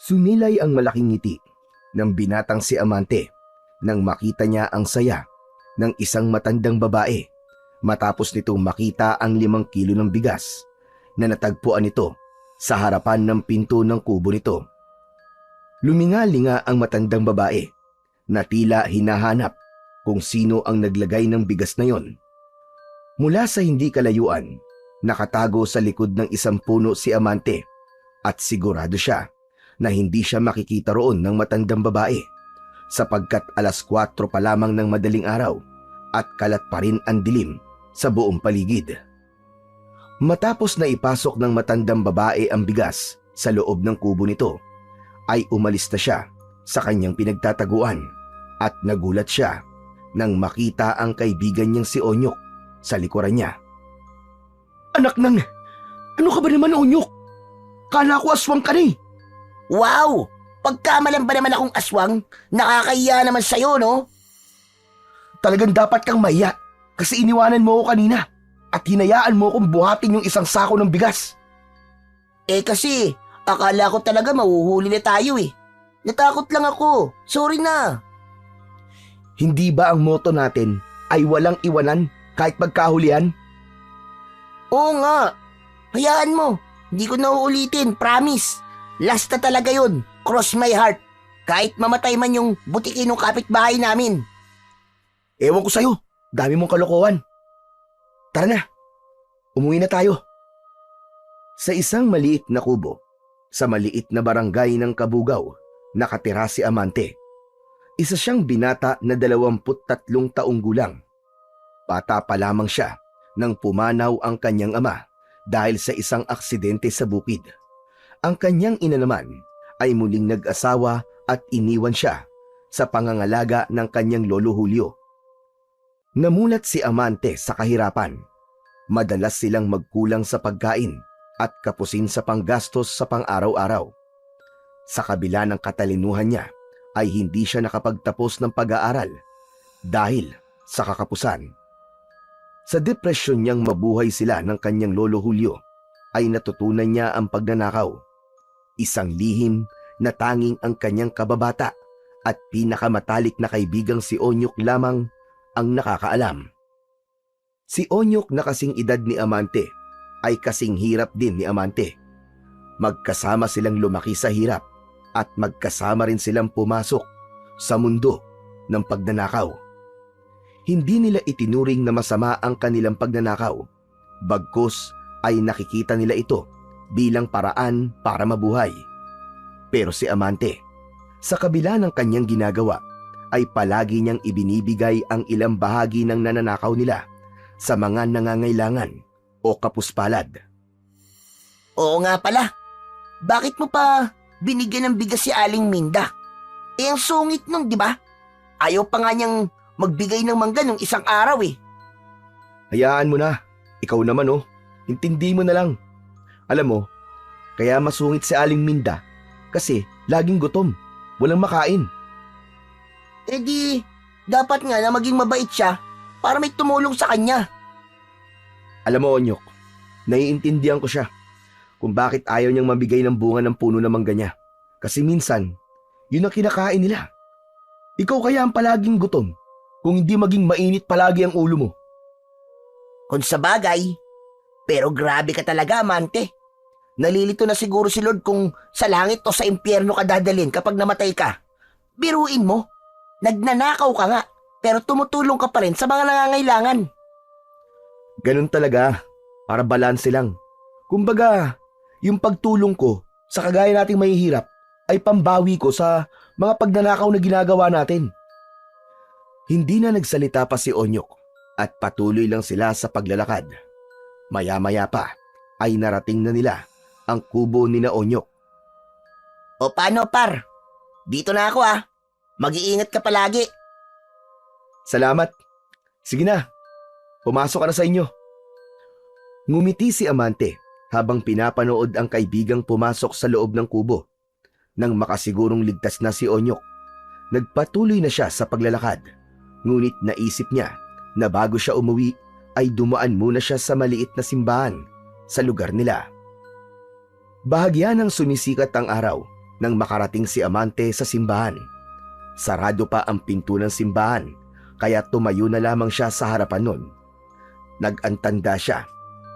Sumilay ang malaking ngiti ng binatang si Amante nang makita niya ang saya ng isang matandang babae matapos nitong makita ang 5 kilo ng bigas na natagpuan nito sa harapan ng pinto ng kubo nito. Luminga-linga ang matandang babae na tila hinahanap kung sino ang naglagay ng bigas na yon. Mula sa hindi kalayuan, nakatago sa likod ng isang puno si Amante at sigurado siya na hindi siya makikita roon ng matandang babae sapagkat 4:00 pa lamang ng madaling araw at kalat pa rin ang dilim sa buong paligid. Matapos na ipasok ng matandang babae ang bigas sa loob ng kubo nito, ay umalis na siya sa kanyang pinagtataguan at nagulat siya nang makita ang kaibigan niyang si Onyok sa likuran niya. "Anak nang, ano ka ba naman, Onyok? Kala ko aswang ka na eh." Wow! Pagkamalan ba naman akong aswang? Nakakahiya naman sa'yo, no? Talagang dapat kang mahiya kasi iniwanan mo ako kanina at hinayaan mo akong buhatin yung isang sako ng bigas. Kasi, akala ko talaga mahuhuli na tayo eh. Natakot lang ako. Sorry na. Hindi ba ang motto natin ay walang iwanan kahit pagkahulihan? Oo nga. Hayaan mo. Hindi ko na uulitin, promise. Last na talaga yun. Cross my heart. Kahit mamatay man yung butikin ng kapitbahay namin. Ewan ko sa'yo. Dami mong kalokohan. Tara na. Umuwi na tayo. Sa isang maliit na kubo, sa maliit na barangay ng Kabugaw, nakatira si Amante. Isa siyang binata na 23 taong gulang. Bata pa lamang siya nang pumanaw ang kanyang ama dahil sa isang aksidente sa bukid. Ang kanyang ina naman ay muling nag-asawa at iniwan siya sa pangangalaga ng kanyang lolo Julio. Namulat si Amante sa kahirapan. Madalas silang magkulang sa pagkain at kapusin sa panggastos sa pang-araw-araw. Sa kabila ng katalinuhan niya ay hindi siya nakapagtapos ng pag-aaral dahil sa kakapusan. Sa depresyon niyang mabuhay sila ng kanyang lolo Julio ay natutunan niya ang pagnanakaw. Isang lihim na tanging ang kanyang kababata at pinakamatalik na kaibigang si Onyok lamang ang nakakaalam. Si Onyok na kasing edad ni Amante ay kasing hirap din ni Amante. Magkasama silang lumaki sa hirap at magkasama rin silang pumasok sa mundo ng pagnanakaw. Hindi nila itinuring na masama ang kanilang pagnanakaw, bagkus ay nakikita nila ito bilang paraan para mabuhay. Pero si Amante, sa kabila ng kanyang ginagawa, ay palagi niyang ibinibigay ang ilang bahagi ng nananakaw nila sa mga nangangailangan o kapuspalad. Oo nga pala. Bakit mo pa binigyan ng bigas si Aling Minda? Ang sungit nun, di ba? Ayaw pa nga niyang magbigay ng mangga nung isang araw eh. Hayaan mo na. Ikaw naman intindi mo na lang. Alam mo, kaya masungit si Aling Minda kasi laging gutom, walang makain. Dapat nga na maging mabait siya para may tumulong sa kanya. Alam mo, Onyok, naiintindihan ko siya kung bakit ayaw niyang mabigay ng bunga ng puno ng mangga niya. Kasi minsan, yun ang kinakain nila. Ikaw kaya ang palaging gutom kung hindi maging mainit palagi ang ulo mo. Kung sa bagay, pero grabe ka talaga, Amante. Nalilito na siguro si Lord kung sa langit o sa impyerno ka dadalhin kapag namatay ka. Biruin mo, nagnanakaw ka nga, pero tumutulong ka pa rin sa mga nangangailangan. Ganun talaga, para balanse lang. Kumbaga, yung pagtulong ko sa kagaya nating mahihirap ay pambawi ko sa mga pagnanakaw na ginagawa natin. Hindi na nagsalita pa si Onyok at patuloy lang sila sa paglalakad. Maya-maya pa ay narating na nila ang kubo ni na Onyok. O paano, par? Dito na ako ah. Mag-iingat ka palagi. Salamat. Sige na, pumasok ka na sa inyo. Ngumiti si Amante habang pinapanood ang kaibigang pumasok sa loob ng kubo. Nang makasigurong ligtas na si Onyok, nagpatuloy na siya sa paglalakad. Ngunit naisip niya na bago siya umuwi ay dumaan muna siya sa maliit na simbahan sa lugar nila. Bahagya ng sumisikat ang araw nang makarating si Amante sa simbahan. Sarado pa ang pinto ng simbahan, kaya tumayo na lamang siya sa harapan nun. Nag-antanda siya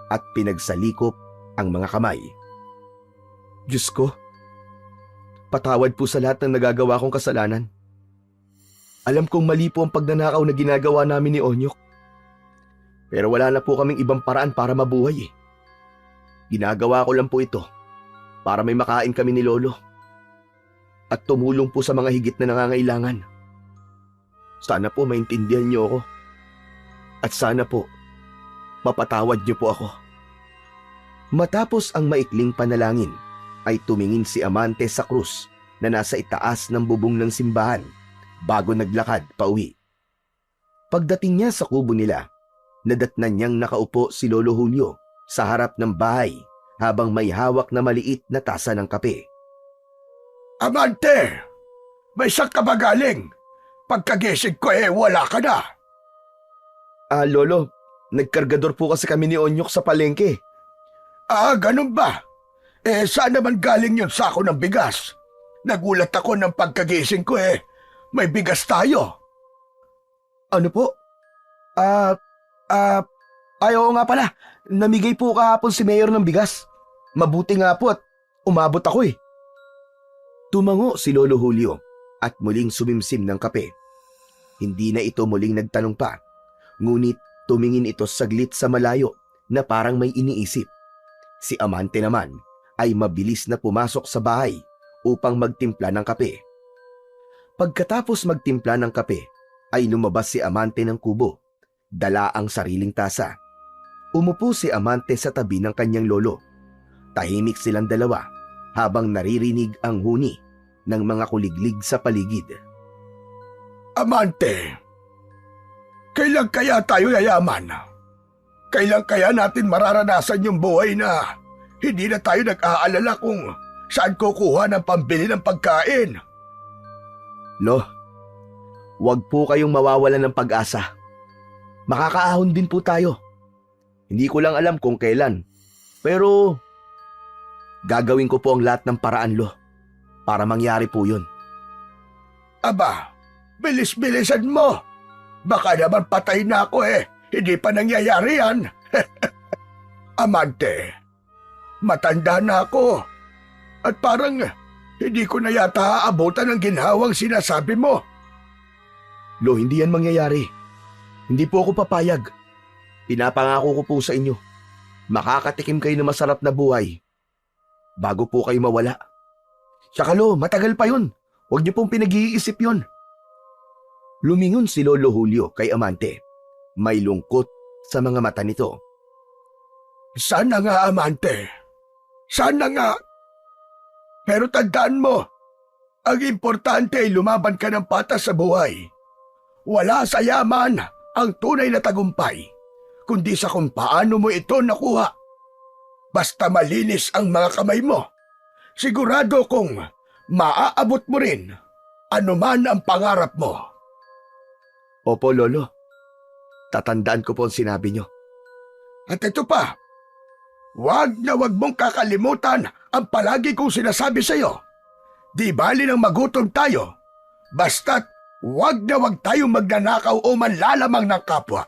at pinagsalikop ang mga kamay. Diyos ko, patawad po sa lahat ng nagagawa kong kasalanan. Alam kong mali po ang pagnanakaw na ginagawa namin ni Onyok. Pero wala na po kaming ibang paraan para mabuhay eh. Ginagawa ko lang po ito para may makain kami ni Lolo. At tumulong po sa mga higit na nangangailangan. Sana po maintindihan niyo ako. At sana po, mapatawad niyo po ako. Matapos ang maikling panalangin, ay tumingin si Amante sa krus na nasa itaas ng bubong ng simbahan bago naglakad pauwi. Pagdating niya sa kubo nila, nadatnan niyang nakaupo si Lolo Julio sa harap ng bahay habang may hawak na maliit na tasa ng kape. Amante, may sak ka ba galing? Pagkagising ko wala ka na. Lolo, nagkargador po kasi kami ni Onyok sa palengke. Ganun ba? Saan naman galing yung sako ng bigas? Nagulat ako ng pagkagising ko may bigas tayo. Ano po? Oo nga pala. Namigay po kahapon si Mayor ng bigas. Mabuti nga po at umabot ako eh. Tumango si Lolo Julio at muling sumimsim ng kape. Hindi na ito muling nagtanong pa, ngunit tumingin ito saglit sa malayo na parang may iniisip. Si Amante naman ay mabilis na pumasok sa bahay upang magtimpla ng kape. Pagkatapos magtimpla ng kape, ay lumabas si Amante ng kubo, dala ang sariling tasa. Umupo si Amante sa tabi ng kanyang lolo. Tahimik silang dalawa habang naririnig ang huni ng mga kuliglig sa paligid. Amante, kailan kaya tayo yayaman? Kailan kaya natin mararanasan yung buhay na hindi na tayo nag-aalala kung saan kukuha ng pambili ng pagkain? Lo, wag po kayong mawawalan ng pag-asa. Makakaahon din po tayo. Hindi ko lang alam kung kailan, pero gagawin ko po ang lahat ng paraan, Lo, para mangyari po yun. Aba, bilis-bilisan mo. Baka naman patay na ako hindi pa nangyayari yan. Amante, matanda na ako. At parang hindi ko na yata aabutan ang ginhawang sinasabi mo. Lo, hindi yan mangyayari. Hindi po ako papayag. Pinapangako ko po sa inyo. Makakatikim kayo ng masarap na buhay bago po kayo mawala. Tsaka Lo, matagal pa yun. Huwag niyo pong pinag-iisip yun. Lumingon si Lolo Julio kay Amante. May lungkot sa mga mata nito. Sana nga, Amante. Sana nga. Pero tandaan mo, ang importante ay lumaban ka ng patas sa buhay. Wala sa yaman ang tunay na tagumpay, kundi sa kung paano mo ito nakuha. Basta malinis ang mga kamay mo, sigurado kong maaabot mo rin anuman ang pangarap mo. Opo, Lolo. Tatandaan ko po ang sinabi niyo. At ito pa, wag na wag mong kakalimutan ang palagi kong sinasabi sa iyo. Di bali nang magutom tayo, basta't wag na wag tayong magnanakaw o manlalamang ng kapwa.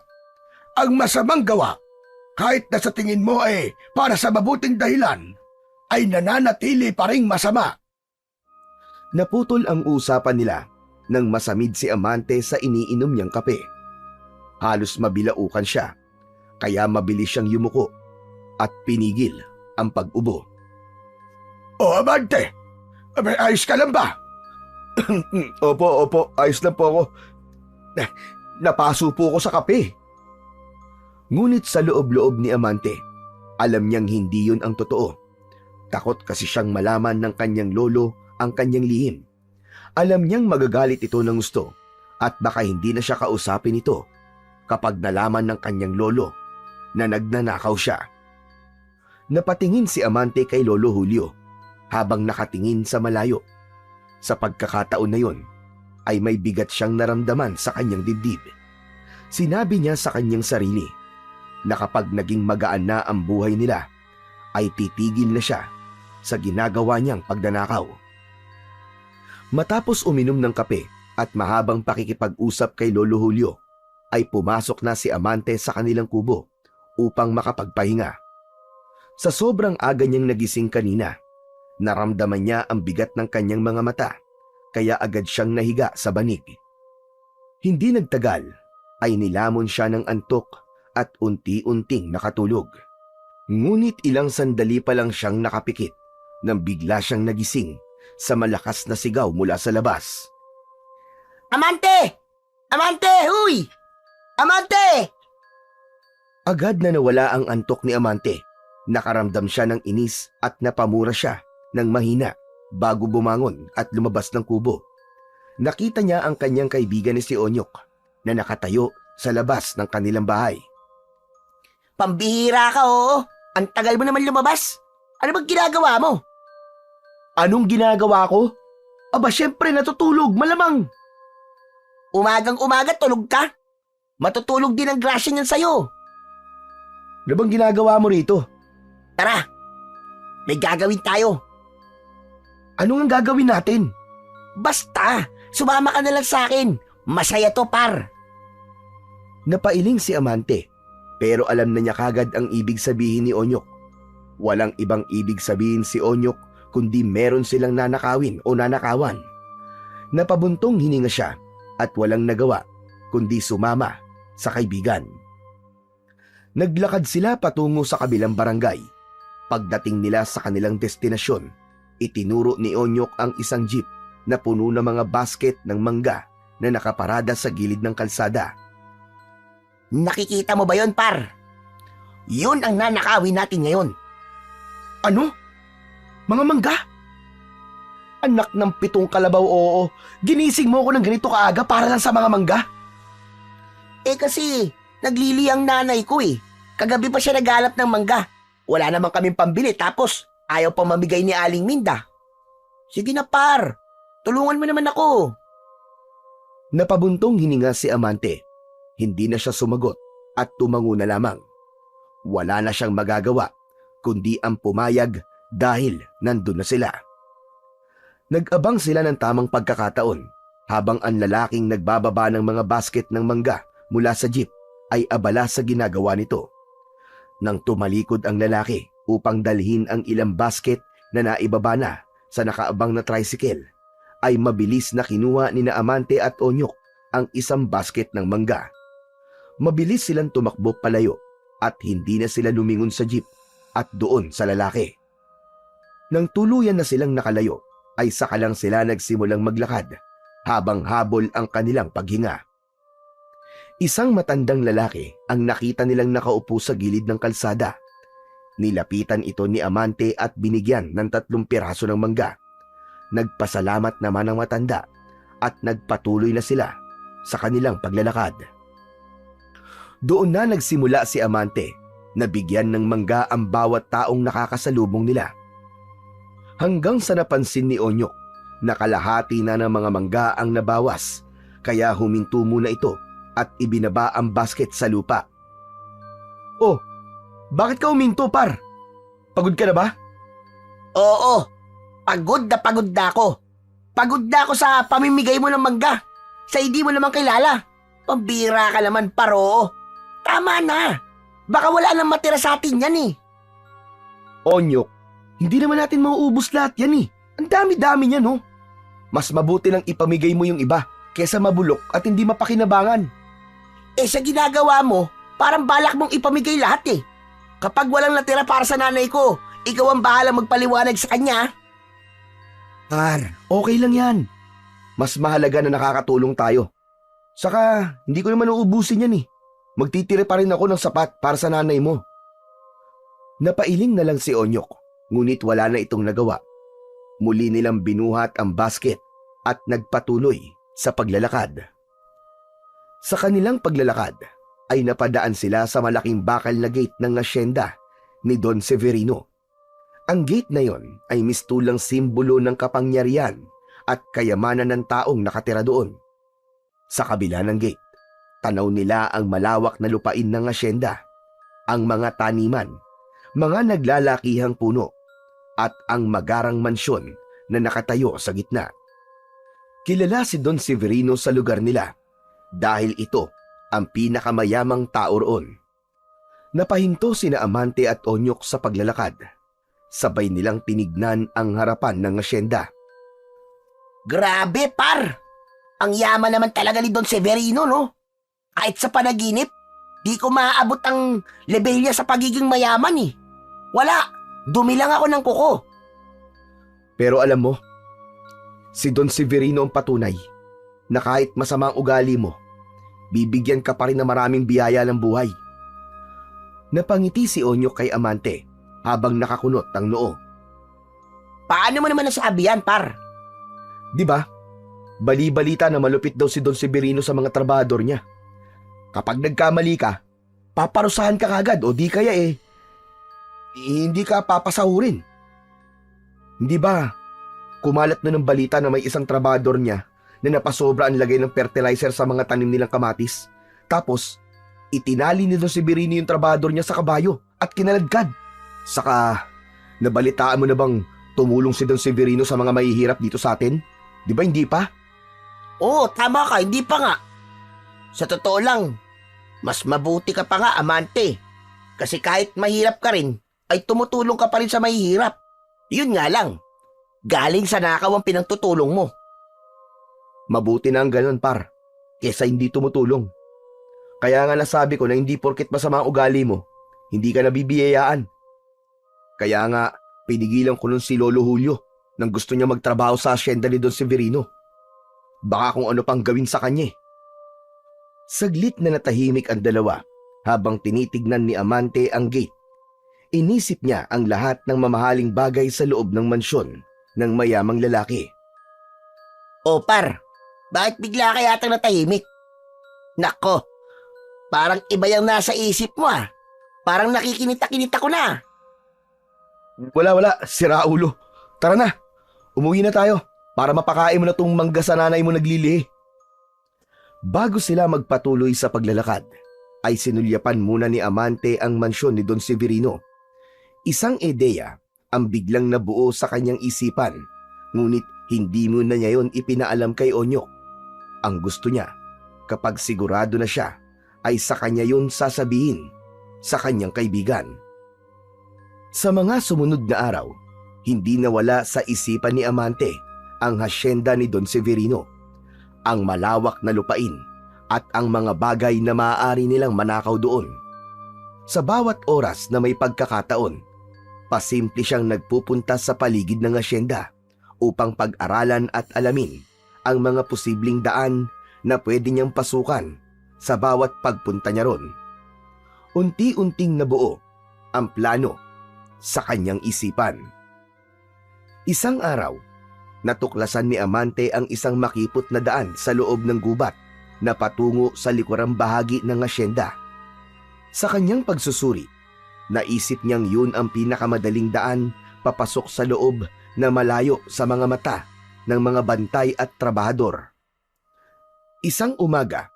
Ang masamang gawa, kahit na sa tingin mo para sa mabuting dahilan, ay nananatili pa ring masama. Naputol ang usapan nila nang masamid si Amante sa iniinom niyang kape. Halos mabilaukan siya, kaya mabilis siyang yumuko at pinigil ang pag-ubo. O Amante, may ayos ka lang ba? Opo, ayos lang po ako. Napaso po ako sa kape. Ngunit sa loob-loob ni Amante, alam niyang hindi yun ang totoo. Takot kasi siyang malaman ng kanyang lolo ang kanyang lihim. Alam niyang magagalit ito ng gusto at baka hindi na siya kausapin ito kapag nalaman ng kanyang lolo na nagnanakaw siya. Napatingin si Amante kay Lolo Julio habang nakatingin sa malayo. Sa pagkakataon na yun, ay may bigat siyang naramdaman sa kanyang dibdib. Sinabi niya sa kanyang sarili na kapag naging magaan na ang buhay nila, ay titigil na siya sa ginagawa niyang pagnanakaw. Matapos uminom ng kape at mahabang pakikipag-usap kay Lolo Julio, ay pumasok na si Amante sa kanilang kubo upang makapagpahinga. Sa sobrang aga niyang nagising kanina, naramdaman niya ang bigat ng kanyang mga mata, kaya agad siyang nahiga sa banig. Hindi nagtagal ay nilamon siya ng antok at unti-unting nakatulog. Ngunit ilang sandali pa lang siyang nakapikit nang bigla siyang nagising sa malakas na sigaw mula sa labas. Amante! Amante! Huy! Amante! Agad na nawala ang antok ni Amante. Nakaramdam siya ng inis at napamura siya ng mahina bago bumangon at lumabas ng kubo. Nakita niya ang kanyang kaibigan ni si Onyok na nakatayo sa labas ng kanilang bahay. Pambihira ka, oo. Ang tagal mo naman lumabas. Ano bang ginagawa mo? Anong ginagawa ko? Aba, syempre natutulog, malamang. Umagang-umaga tulog ka? Matutulog din ang grasya niyan sa'yo. Ano bang ginagawa mo rito? Tara, may gagawin tayo. Ano ang gagawin natin? Basta, sumama ka na lang sa akin. Masaya to, par. Napailing si Amante, pero alam na niya kagad ang ibig sabihin ni Onyok. Walang ibang ibig sabihin si Onyok kundi meron silang nanakawin o nanakawan. Napabuntong hininga siya at walang nagawa kundi sumama sa kaibigan. Naglakad sila patungo sa kabilang barangay. Pagdating nila sa kanilang destinasyon, itinuro ni Onyok ang isang jeep na puno ng mga basket ng mangga na nakaparada sa gilid ng kalsada. Nakikita mo ba yon, par? Yun ang nanakawin natin ngayon. Ano? Mga mangga? Anak ng 7 kalabaw, oo. Ginising mo ako ng ganito kaaga para lang sa mga mangga? Eh kasi, naglili ang nanay ko eh. Kagabi pa siya naghanap ng mangga. Wala naman kaming pambili tapos ayaw pa mamigay ni Aling Minda. Sige na, par. Tulungan mo naman ako. Napabuntong hininga si Amante. Hindi na siya sumagot at tumango na lamang. Wala na siyang magagawa kundi ang pumayag dahil nandun na sila. Nag-abang sila ng tamang pagkakataon habang ang lalaking nagbababa ng mga basket ng mangga mula sa jeep ay abala sa ginagawa nito. Nang tumalikod ang lalaki upang dalhin ang ilang basket na naibaba na sa nakaabang na tricycle, ay mabilis na kinuha ni na Amante at Onyok ang isang basket ng mangga. Mabilis silang tumakbo palayo at hindi na sila lumingon sa jeep at doon sa lalaki. Nang tuluyan na silang nakalayo, ay saka lang sila nagsimulang maglakad habang habol ang kanilang paghinga. Isang matandang lalaki ang nakita nilang nakaupo sa gilid ng kalsada. Nilapitan ito ni Amante at binigyan ng 3 piraso ng mangga. Nagpasalamat naman ang matanda at nagpatuloy na sila sa kanilang paglalakad. Doon na nagsimula si Amante na bigyan ng mangga ang bawat taong nakakasalubong nila. Hanggang sa napansin ni Onyok na kalahati na ng mga mangga ang nabawas, kaya huminto muna ito at ibinaba ang basket sa lupa. Oh, bakit ka huminto, par? Pagod ka na ba? Oo, pagod na ako. Pagod na ako sa pamimigay mo ng mangga. Sa hindi mo naman kilala. Pambira ka naman, paro. Tama na. Baka wala nang matira sa atin yan eh. Onyok, hindi naman natin mauubos lahat yan eh. Ang dami-dami niyan, no? Mas mabuti nang ipamigay mo yung iba kesa mabulok at hindi mapakinabangan. Eh sa ginagawa mo, parang balak mong ipamigay lahat eh. Kapag walang natira para sa nanay ko, ikaw ang bahala magpaliwanag sa kanya. Par, okay lang yan. Mas mahalaga na nakakatulong tayo. Saka, hindi ko naman uubusin yan eh. Magtitira pa rin ako ng sapat para sa nanay mo. Napailing na lang si Onyok, ngunit wala na itong nagawa. Muli nilang binuhat ang basket at nagpatuloy sa paglalakad. Sa kanilang paglalakad ay napadaan sila sa malaking bakal na gate ng asyenda ni Don Severino. Ang gate na yon ay mistulang simbolo ng kapangyarihan at kayamanan ng taong nakatira doon. Sa kabila ng gate, tanaw nila ang malawak na lupain ng asyenda, ang mga taniman, mga naglalakihang puno, at ang magarang mansyon na nakatayo sa gitna. Kilala si Don Severino sa lugar nila dahil ito ang pinakamayamang tao roon. Napahinto sina Amante at Onyok sa paglalakad. Sabay nilang tinignan ang harapan ng asyenda. Grabe, par! Ang yaman naman talaga ni Don Severino, no? Kahit sa panaginip, di ko maaabot ang level niya sa pagiging mayaman eh. Wala, dumi lang ako ng kuko. Pero alam mo, si Don Severino ang patunay na kahit masama ang ugali mo, bibigyan ka pa rin ng maraming biyaya ng buhay. Napangiti si Onyok kay Amante habang nakakunot ang noo. Paano mo naman nasabi yan, par? Di ba? Bali-balita na malupit daw si Don Severino sa mga trabahador niya. Kapag nagkamali ka, paparusahan ka kagad o di kaya hindi ka papasahurin. Hindi ba? Kumalat na ng balita na may isang trabahador niya na napasobra ang lagay ng fertilizer sa mga tanim nilang kamatis. Tapos, itinali ni Don Severino yung trabahador niya sa kabayo at kinaladkad. Saka, nabalitaan mo na bang tumulong si Don Severino sa mga mahihirap dito sa atin? Di ba hindi pa? Oo, tama ka, hindi pa nga. Sa totoo lang, mas mabuti ka pa nga, Amante. Kasi kahit mahirap ka rin, ay tumutulong ka pa rin sa mahihirap. Yun nga lang, galing sa nakaw ang pinagtutulong mo. Mabuti na ang ganun, par, kesa hindi tumutulong. Kaya nga nasabi ko na hindi porket masama ang ugali mo, hindi ka nabibiyayaan. Kaya nga, pinigilan ko nun si Lolo Julio nang gusto niya magtrabaho sa asyenda ni Don Severino. Baka kung ano pang gawin sa kanya. Saglit na natahimik ang dalawa habang tinitignan ni Amante ang gate. Inisip niya ang lahat ng mamahaling bagay sa loob ng mansyon ng mayamang lalaki. O par, bakit bigla ka yatang natahimik? Nako, parang iba yung nasa isip mo ah. Parang nakikinita-kinita ko na. Wala, sira ulo. Tara na, umuwi na tayo para mapakain mo na tong mangga sa nanay mo naglilihi. Bago sila magpatuloy sa paglalakad, ay sinulyapan muna ni Amante ang mansyon ni Don Severino. Isang ideya ang biglang nabuo sa kanyang isipan, ngunit hindi muna niya yon ipinaalam kay Onyok. Ang gusto niya, kapag sigurado na siya, ay sa kanya yon sasabihin sa kanyang kaibigan. Sa mga sumunod na araw, hindi nawala sa isipan ni Amante ang hasyenda ni Don Severino, ang malawak na lupain at ang mga bagay na maaari nilang manakaw doon. Sa bawat oras na may pagkakataon, pasimple siyang nagpupunta sa paligid ng hasyenda upang pag-aralan at alamin ang mga posibleng daan na pwede niyang pasukan sa bawat pagpunta niya ron. Unti-unting nabuo ang plano sa kanyang isipan. Isang araw, natuklasan ni Amante ang isang makipot na daan sa loob ng gubat na patungo sa likurang bahagi ng asyenda. Sa kanyang pagsusuri, naisip niyang yun ang pinakamadaling daan papasok sa loob na malayo sa mga mata ng mga bantay at trabahador. Isang umaga,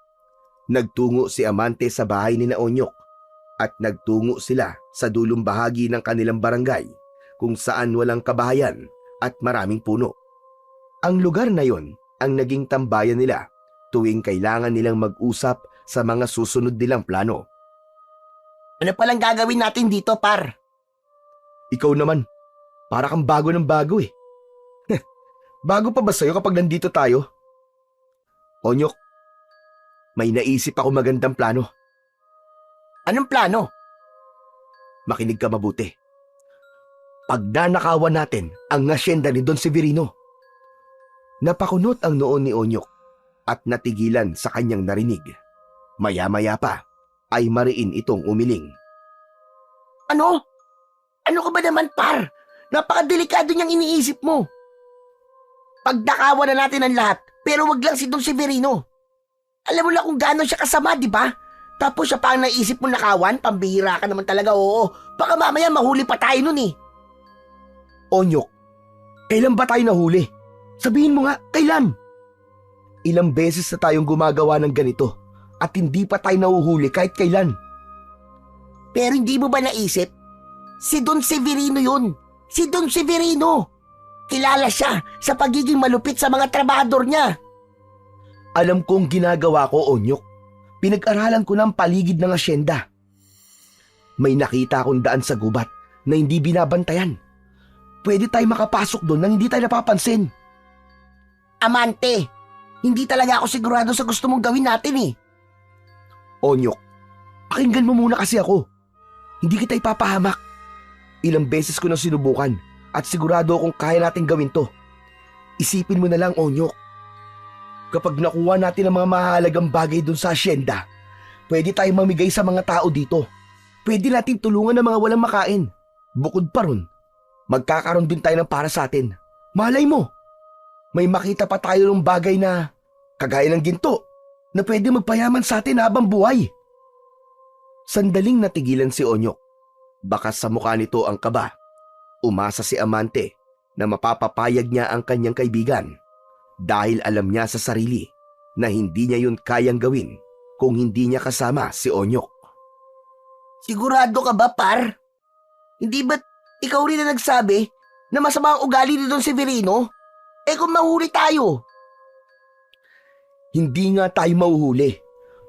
nagtungo si Amante sa bahay ni Onyok at nagtungo sila sa dulong bahagi ng kanilang barangay kung saan walang kabahayan at maraming puno. Ang lugar na yon ang naging tambayan nila tuwing kailangan nilang mag-usap sa mga susunod nilang plano. Ano palang gagawin natin dito, par? Ikaw naman, para kang bago ng bago eh. Bago pa ba sa'yo kapag nandito tayo? Onyok, may naisip ako magandang plano. Anong plano? Makinig ka mabuti. Pagnanakawan natin ang asyenda ni Don Severino. Napakunot ang noon ni Onyok at natigilan sa kanyang narinig. Maya-maya pa ay mariin itong umiling. Ano? Ano ka ba naman, par? Napakadelikado niyang iniisip mo. Pagdakawan na natin ang lahat, pero wag lang si Don Severino. Alam mo na kung gaano siya kasama, di ba? Tapos siya pa ang naisip mo nakawan, pambihira ka naman talaga, oo. Baka mamaya mahuli pa tayo nun eh. Onyok, kailan ba tayo nahuli? Sabihin mo nga, kailan? Ilang beses na tayong gumagawa ng ganito at hindi pa tayo nahuhuli kahit kailan. Pero hindi mo ba naisip? Si Don Severino yun. Si Don Severino. kilala siya sa pagiging malupit sa mga trabahador niya. Alam kong ginagawa ko, Onyok. Pinag-aralan ko ng paligid ng asyenda. May nakita akong daan sa gubat na hindi binabantayan. Pwede tayo makapasok doon nang hindi tayo napapansin. Amante, hindi talaga ako sigurado sa gusto mong gawin natin eh. Onyok, pakinggan mo muna kasi ako. Hindi kita ipapahamak. Ilang beses ko nang sinubukan at sigurado akong kaya natin gawin to. Isipin mo na lang, Onyok. Kapag nakuha natin ang mga mahalagang bagay doon sa asyenda, pwede tayong mamigay sa mga tao dito. Pwede natin tulungan ng mga walang makain. Bukod pa ron, magkakaroon din tayo ng para sa atin. Malay mo, may makita pa tayo ng bagay na kagaya ng ginto na pwede magpayaman sa atin habang buhay. Sandaling natigilan si Onyok. Baka sa mukha nito ang kaba. Umasa si Amante na mapapapayag niya ang kanyang kaibigan dahil alam niya sa sarili na hindi niya yun kayang gawin kung hindi niya kasama si Onyok. Sigurado ka ba, par? Hindi ba't ikaw rin na nagsabi na masama ang ugali ni Don Severino? Eh kung mahuli tayo? Hindi nga tayo mahuhuli.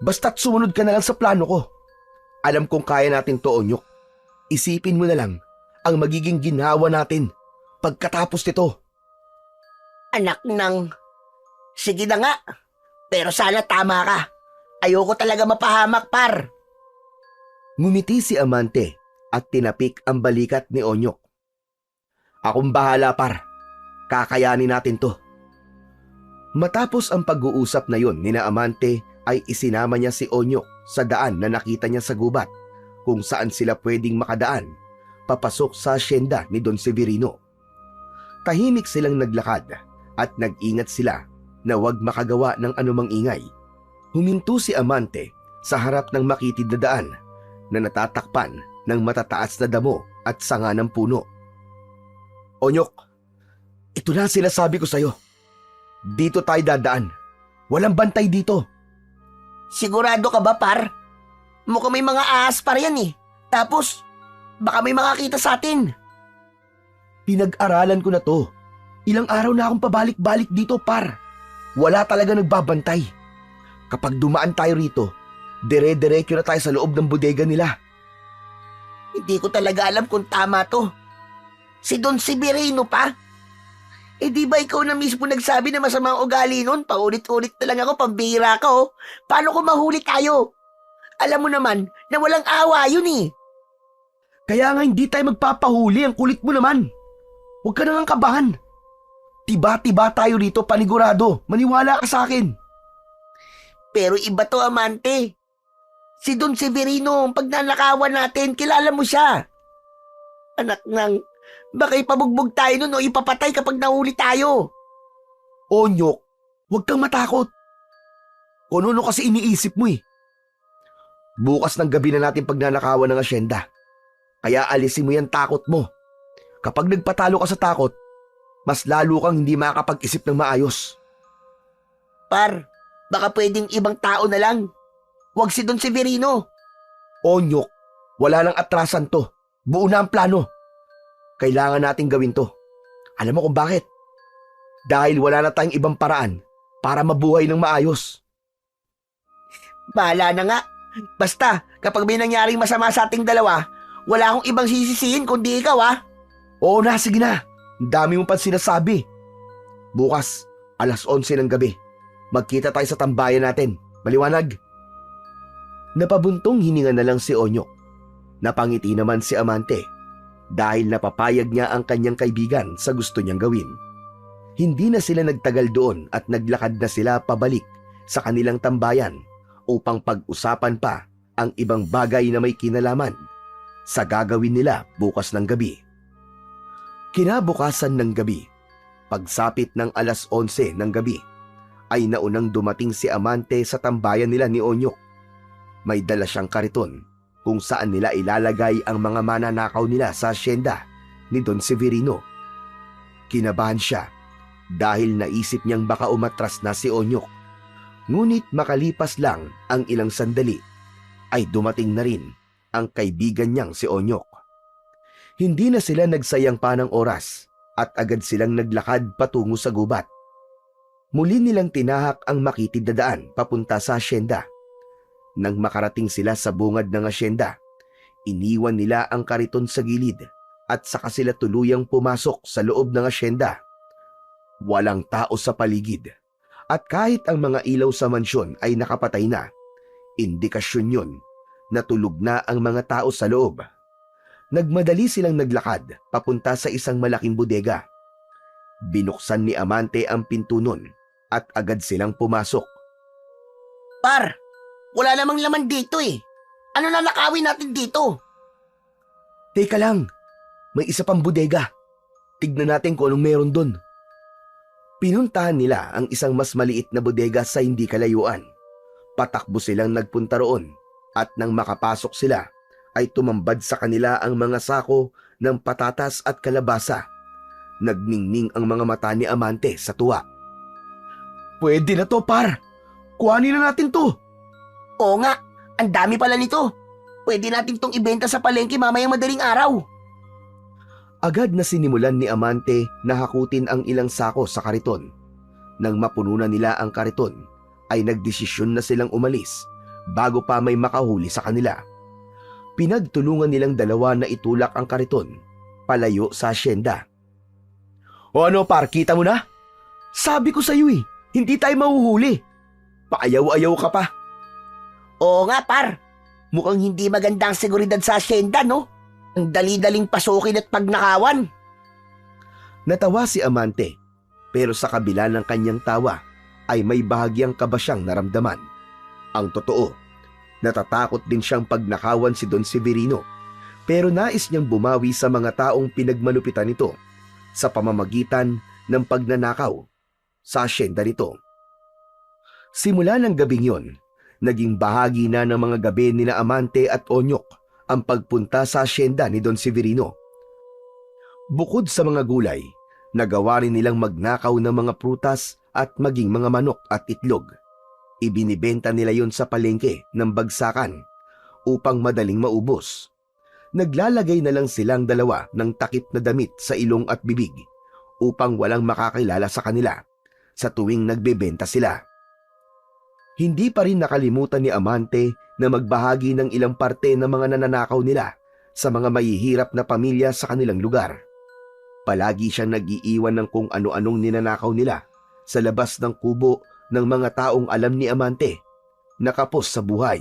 Basta't sumunod ka na lang sa plano ko. Alam kong kaya natin to, Onyok. Isipin mo na lang ang magiging ginhawa natin pagkatapos nito. Anak ng... Sige na nga, pero sana tama ka. Ayoko talaga mapahamak, par. Ngumiti si Amante at tinapik ang balikat ni Onyok. Akong bahala, par. Kakayanin natin to. Matapos ang pag-uusap na yon ni na Amante ay isinama niya si Onyok sa daan na nakita niya sa gubat kung saan sila pwedeng makadaan papasok sa asyenda ni Don Severino. Tahimik silang naglakad at nag-ingat sila na huwag makagawa ng anumang ingay. Huminto si Amante sa harap ng makitid na daan na natatakpan ng matataas na damo at sanga ng puno. Onyok, ito na ang sinasabi ko sa'yo. Dito tayo dadaan. Walang bantay dito. Sigurado ka ba, par? Mukhang may mga ahas par yan eh. Tapos, baka may makakita sa atin. Pinag-aralan ko na to. Ilang araw na akong pabalik-balik dito, par. Wala talaga nagbabantay. Kapag dumaan tayo rito, dire-diretso na tayo sa loob ng bodega nila. Hindi ko talaga alam kung tama to. Si Don Severino pa? Eh di ba ikaw na mismo nagsabi na masamang ugali nun? Paulit-ulit na lang ako, pambihira ka oh. Paano kung mahuli tayo? Alam mo naman na walang awa yun eh. Kaya nga hindi tayo magpapahuli, ang kulit mo naman. Huwag ka nang kabahan. Tiba-tiba tayo rito, panigurado. Maniwala ka sa akin. Pero iba to, Amante. Si Don Severino, pag nanakawan natin, kilala mo siya. Anak ng, baka ipabugbog tayo nun o ipapatay kapag nahuli tayo. Onyok, huwag kang matakot. Kung ano kasi iniisip mo eh. Bukas ng gabi na natin pagnanakawan ng asyenda. Kaya alisin mo yan takot mo. Kapag nagpatalo ka sa takot, mas lalo kang hindi makakapag-isip ng maayos. Par, baka pwedeng ibang tao na lang. Huwag si Don Severino. Onyok, wala nang atrasan to. Buo na ang plano. Kailangan nating gawin to. Alam mo kung bakit? Dahil wala na tayong ibang paraan para mabuhay ng maayos. Bahala na nga. Basta, kapag may nangyaring masama sa ating dalawa, wala akong ibang sisisihin kundi ikaw ah. Oo na, sige na. Ang dami mo pa sinasabi. Bukas, 11:00 ng gabi. Magkita tayo sa tambayan natin. Maliwanag? Napabuntong hininga na lang si Onyok. Napangiti naman si Amante dahil napapayag niya ang kanyang kaibigan sa gusto niyang gawin. Hindi na sila nagtagal doon at naglakad na sila pabalik sa kanilang tambayan upang pag-usapan pa ang ibang bagay na may kinalaman sa gagawin nila bukas ng gabi. Kinabukasan ng gabi, pagsapit ng 11:00 ng gabi, ay naunang dumating si Amante sa tambayan nila ni Onyok. May dala siyang kariton kung saan nila ilalagay ang mga mananakaw nila sa asyenda ni Don Severino. Kinabahan siya dahil naisip niyang baka umatras na si Onyok. Ngunit makalipas lang ang ilang sandali ay dumating na rin ang kaibigan niyang si Onyok. Hindi na sila nagsayang pa ng oras at agad silang naglakad patungo sa gubat. Muli nilang tinahak ang makitid na daan papunta sa asyenda. Nang makarating sila sa bungad ng asyenda, iniwan nila ang kariton sa gilid at saka sila tuluyang pumasok sa loob ng asyenda. Walang tao sa paligid at kahit ang mga ilaw sa mansyon ay nakapatay na, indikasyon yun na tulog na ang mga tao sa loob. Nagmadali silang naglakad papunta sa isang malaking bodega. Binuksan ni Amante ang pinto nun at agad silang pumasok. Par, wala namang laman dito eh. Ano na nakawin natin dito? Teka lang, may isa pang bodega. Tignan natin kung anong meron dun. Pinuntahan nila ang isang mas maliit na bodega sa hindi kalayuan. Patakbo silang nagpunta roon at nang makapasok sila ay tumambad sa kanila ang mga sako ng patatas at kalabasa. Nagningning ang mga mata ni Amante sa tuwa. Pwede na to, par. Kuhanin na natin to. Oo nga, ang dami pala nito. Pwede natin tong ibenta sa palengke mamayang madaling araw. Agad na sinimulan ni Amante na hakutin ang ilang sako sa kariton. Nang mapuno na nila ang kariton, ay nagdesisyon na silang umalis bago pa may makahuli sa kanila. Pinagtulungan nilang dalawa na itulak ang kariton palayo sa asyenda. O ano par, kita mo na? Sabi ko sa iyo hindi tayo mahuhuli. Paayaw-ayaw ka pa. Oo nga, par. Mukhang hindi maganda ang seguridad sa asyenda, no? Ang dali-daling pasukin at pagnakawan. Natawa si Amante, pero sa kabila ng kanyang tawa ay may bahagyang kaba siyang naramdaman. Ang totoo, natatakot din siyang pagnakawan si Don Severino, pero nais niyang bumawi sa mga taong pinagmalupitan nito sa pamamagitan ng pagnanakaw sa asyenda nito. Simula ng gabing yon, naging bahagi na ng mga gabi nina Amante at Onyok ang pagpunta sa asyenda ni Don Severino. Bukod sa mga gulay, nagawa rin nilang magnakaw ng mga prutas at maging mga manok at itlog. Ibinibenta nila yon sa palengke ng bagsakan upang madaling maubos. Naglalagay na lang silang dalawa ng takip na damit sa ilong at bibig upang walang makakilala sa kanila sa tuwing nagbebenta sila. Hindi pa rin nakalimutan ni Amante na magbahagi ng ilang parte ng mga nananakaw nila sa mga mahihirap na pamilya sa kanilang lugar. Palagi siyang nag-iiwan ng kung ano-anong ninanakaw nila sa labas ng kubo ng mga taong alam ni Amante na kapos sa buhay.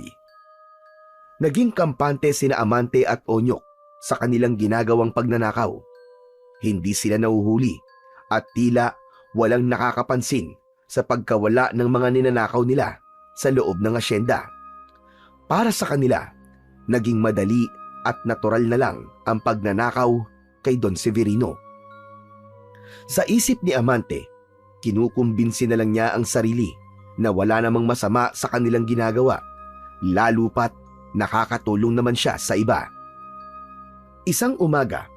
Naging kampante sina Amante at Onyok sa kanilang ginagawang pagnanakaw. Hindi sila nahuhuli at tila walang nakakapansin sa pagkawala ng mga ninanakaw nila sa loob ng asyenda. Para sa kanila, naging madali at natural na lang ang pagnanakaw kay Don Severino. Sa isip ni Amante, kinukumbinsi na lang niya ang sarili na wala namang masama sa kanilang ginagawa, lalo pat nakakatulong naman siya sa iba. Isang umaga,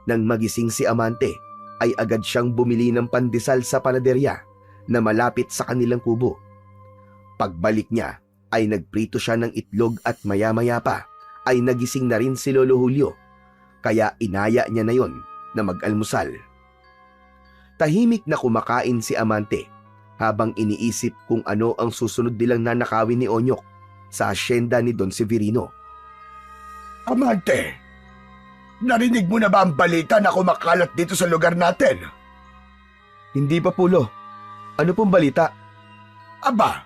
nang magising si Amante, ay agad siyang bumili ng pandesal sa panaderya na malapit sa kanilang kubo. Pagbalik niya ay nagprito siya ng itlog at maya-maya pa ay nagising na rin si Lolo Julio, kaya inaya niya na yon na mag-almusal. Tahimik na kumakain si Amante habang iniisip kung ano ang susunod nilang nanakawin ni Onyok sa asyenda ni Don Severino. Amante, narinig mo na ba ang balita na kumakalat dito sa lugar natin? Hindi pa, Pulo. Ano pong balita? Aba,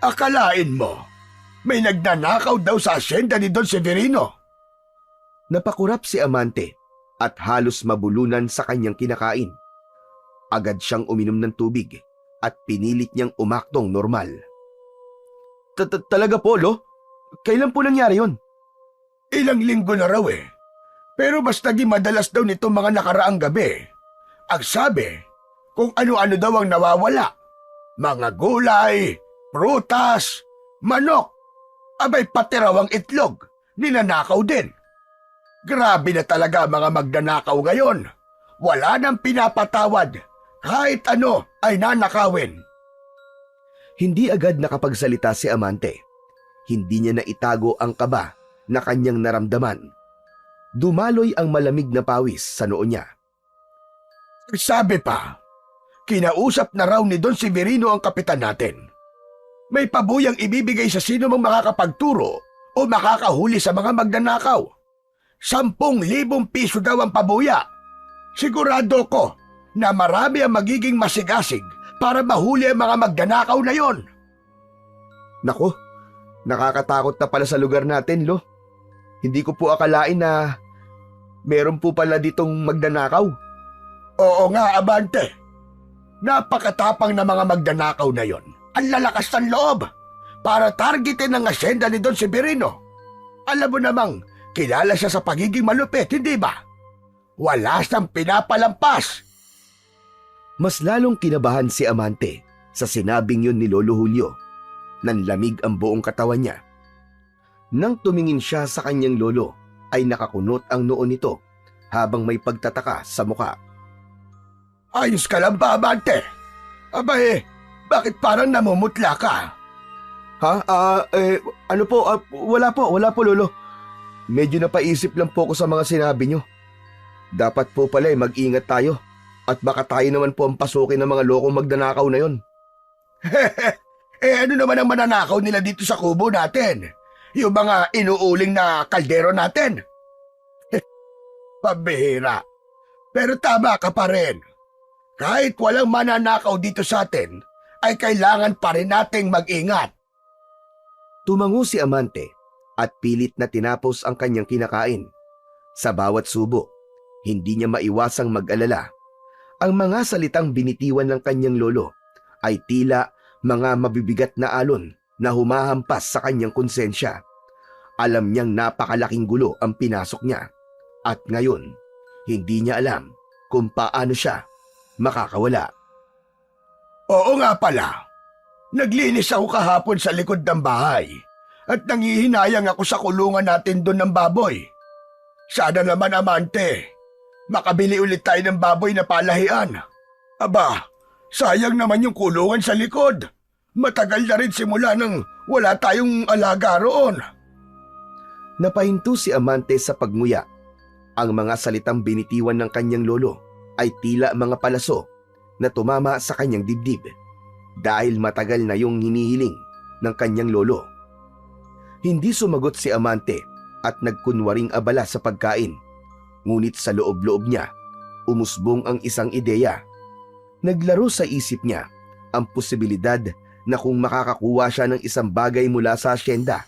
akalain mo, may nagnanakaw daw sa asyenda ni Don Severino. Napakurap si Amante at halos mabulunan sa kanyang kinakain. Agad siyang uminom ng tubig at pinilit niyang umaktong normal. Talaga, Polo? Kailan po nangyari yon? Ilang linggo na raw eh. Pero mas naging madalas daw nito mga nakaraang gabi. Ang sabi, kung ano-ano daw ang nawawala. Mga gulay, prutas, manok, abay pati raw ang itlog, ninanakaw din. Grabe na talaga mga magnanakaw ngayon. Wala nang pinapatawad. Kahit ano ay nanakawin. Hindi agad nakapagsalita si Amante. Hindi niya naitago ang kaba na kanyang naramdaman. Dumaloy ang malamig na pawis sa noo niya. Sabi pa, kinausap na raw ni Don Severino ang kapitan natin. May pabuyang ibibigay sa sino mang makakapagturo o makakahuli sa mga magnanakaw. 10,000 piso daw ang pabuya. Sigurado ko na marami ang magiging masigasig para mahuli ang mga magnanakaw na yon. Nako, nakakatakot na pala sa lugar natin, Lo. Hindi ko po akalain na meron po pala ditong magnanakaw. Oo nga, Amante. Napakatapang na mga magnanakaw na yon. Ang lalakas ng loob para targetin ang asyenda ni Don Severino. Alam mo namang kilala siya sa pagiging malupit, hindi ba? Wala siyang pinapalampas. Mas lalong kinabahan si Amante sa sinabing yun ni Lolo Julio. Nanlamig ang buong katawan niya. Nang tumingin siya sa kanyang lolo, ay nakakunot ang noo nito habang may pagtataka sa muka. Ayos ka lang ba, Amante? Abay, bakit parang namumutla ka? Ha? Ano po? Wala po, Lolo. Medyo napaisip lang po ako sa mga sinabi nyo. Dapat po pala mag-ingat tayo at baka tayo naman po ang pasukin ng mga lokong magnanakaw na yon. Ano naman ang mananakaw nila dito sa kubo natin? Yung mga inuuling na kaldero natin? Pabihira. Pero tama ka pa rin. Kahit walang mananakaw dito sa atin, ay kailangan pa rin nating mag-ingat. Tumango si Amante at pilit na tinapos ang kanyang kinakain. Sa bawat subo, hindi niya maiwasang mag-alala. Ang mga salitang binitiwan ng kanyang lolo ay tila mga mabibigat na alon na humahampas sa kanyang konsensya. Alam niyang napakalaking gulo ang pinasok niya at ngayon hindi niya alam kung paano siya makakawala. Oo nga pala. Naglinis ako kahapon sa likod ng bahay at nangihinayang ako sa kulungan natin doon ng baboy. Sana naman, Amante, makabili ulit tayo ng baboy na palahian. Aba, sayang naman yung kulungan sa likod. Matagal na rin simula nang wala tayong alaga roon. Napahinto si Amante sa pagmuya. Ang mga salitang binitiwan ng kanyang lolo ay tila mga palaso na tumama sa kanyang dibdib dahil matagal na yung hinihiling ng kanyang lolo. Hindi sumagot si Amante at nagkunwaring abala sa pagkain. Ngunit sa loob-loob niya, umusbong ang isang ideya. Naglaro sa isip niya ang posibilidad na kung makakakuha siya ng isang bagay mula sa asyenda,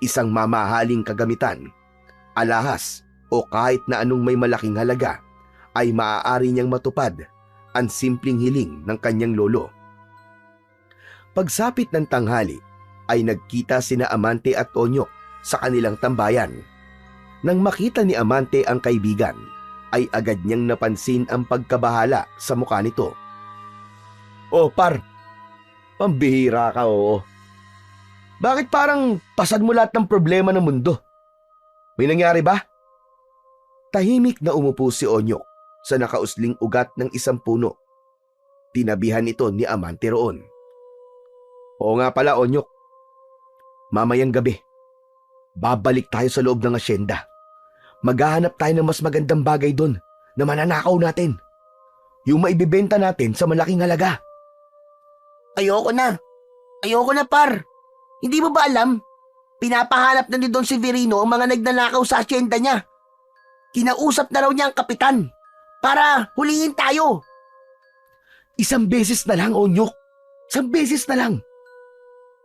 isang mamahaling kagamitan, alahas o kahit na anong may malaking halaga, ay maaari niyang matupad ang simpleng hiling ng kanyang lolo. Pagsapit ng tanghali ay nagkita sina Amante at Onyok sa kanilang tambayan. Nang makita ni Amante ang kaibigan, ay agad niyang napansin ang pagkabahala sa mukha nito. Oh, par, pambihira ka, oo. Bakit parang pasad mo lahat ng problema ng mundo? May nangyari ba? Tahimik na umupo si Onyok sa nakausling ugat ng isang puno. Tinabihan ito ni Amante roon. Oo nga pala, Onyok. Mamayang gabi, babalik tayo sa loob ng asyenda. Maghahanap tayo ng mas magandang bagay doon na mananakaw natin. Yung maibibenta natin sa malaking halaga. Ayoko na, par. Hindi mo ba alam? Pinapahanap na ni Don Severino ang mga nagnanakaw sa asyenda niya. Kinausap na raw niya ang kapitan para hulihin tayo. Isang beses na lang, Onyok. Isang beses na lang.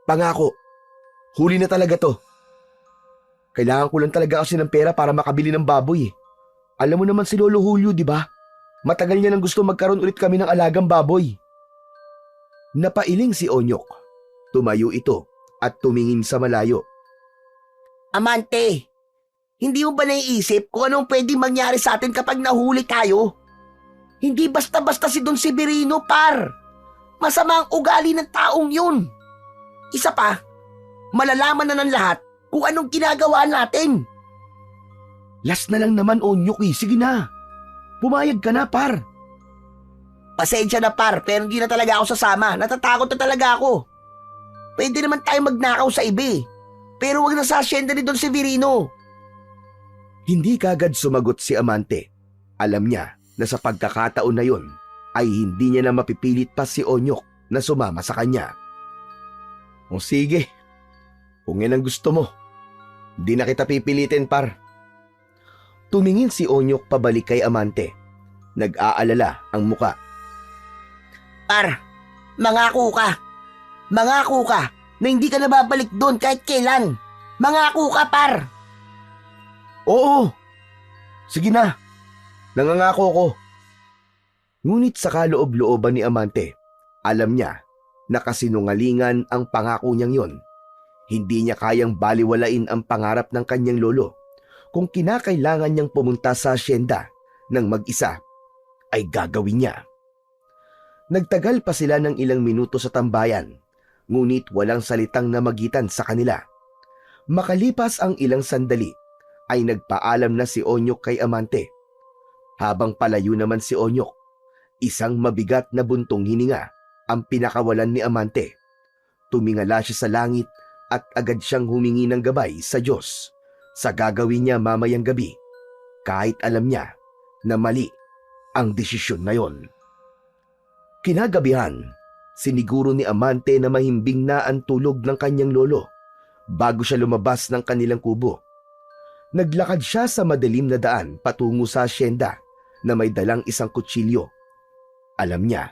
Pangako, huli na talaga to. Kailangan ko lang talaga kasi ng pera para makabili ng baboy. Alam mo naman si Lolo Julio, di ba? Matagal niya nang gusto magkaroon ulit kami ng alagang baboy. Napailing si Onyok. Tumayo ito at tumingin sa malayo. Amante, hindi mo ba naiisip kung anong pwedeng mangyari sa atin kapag nahuli tayo? Hindi basta-basta si Don Severino, par. Masama ang ugali ng taong yun. Isa pa, malalaman na ng lahat kung anong ginagawa natin. Last na lang naman, Onyok eh. Sige na. Pumayag ka na, par. Pasensya na, par, pero hindi na talaga ako sasama. Natatakot na talaga ako. Pwede naman tayo magnakaw sa iba eh. Pero wag na sa asyenda ni Don Severino. Hindi kagad sumagot si Amante. Alam niya na sa pagkakataon na yon ay hindi niya na mapipilit pa si Onyok na sumama sa kanya. O sige, kung yan ang gusto mo, di na kita pipilitin, par. Tumingin si Onyok pabalik kay Amante. Nag-aalala ang muka. Par, mangako ka. Mangako ka na hindi ka na babalik doon kahit kailan. Mangako ka, par. Oo, sige na, nangangako ko. Ngunit sa kaloob-looban ni Amante, alam niya na kasinungalingan ang pangako niyang yon. Hindi niya kayang baliwalain ang pangarap ng kanyang lolo. Kung kinakailangan niyang pumunta sa asyenda ng mag-isa, ay gagawin niya. Nagtagal pa sila ng ilang minuto sa tambayan, ngunit walang salitang namagitan sa kanila. Makalipas ang ilang sandali, ay nagpaalam na si Onyok kay Amante. Habang palayo naman si Onyok, isang mabigat na buntong hininga ang pinakawalan ni Amante. Tumingala siya sa langit at agad siyang humingi ng gabay sa Diyos sa gagawin niya mamayang gabi, kahit alam niya na mali ang desisyon na yon. Kinagabihan, siniguro ni Amante na mahimbing na ang tulog ng kanyang lolo bago siya lumabas ng kanilang kubo. Naglakad siya sa madilim na daan patungo sa asyenda na may dalang isang kutsilyo. Alam niya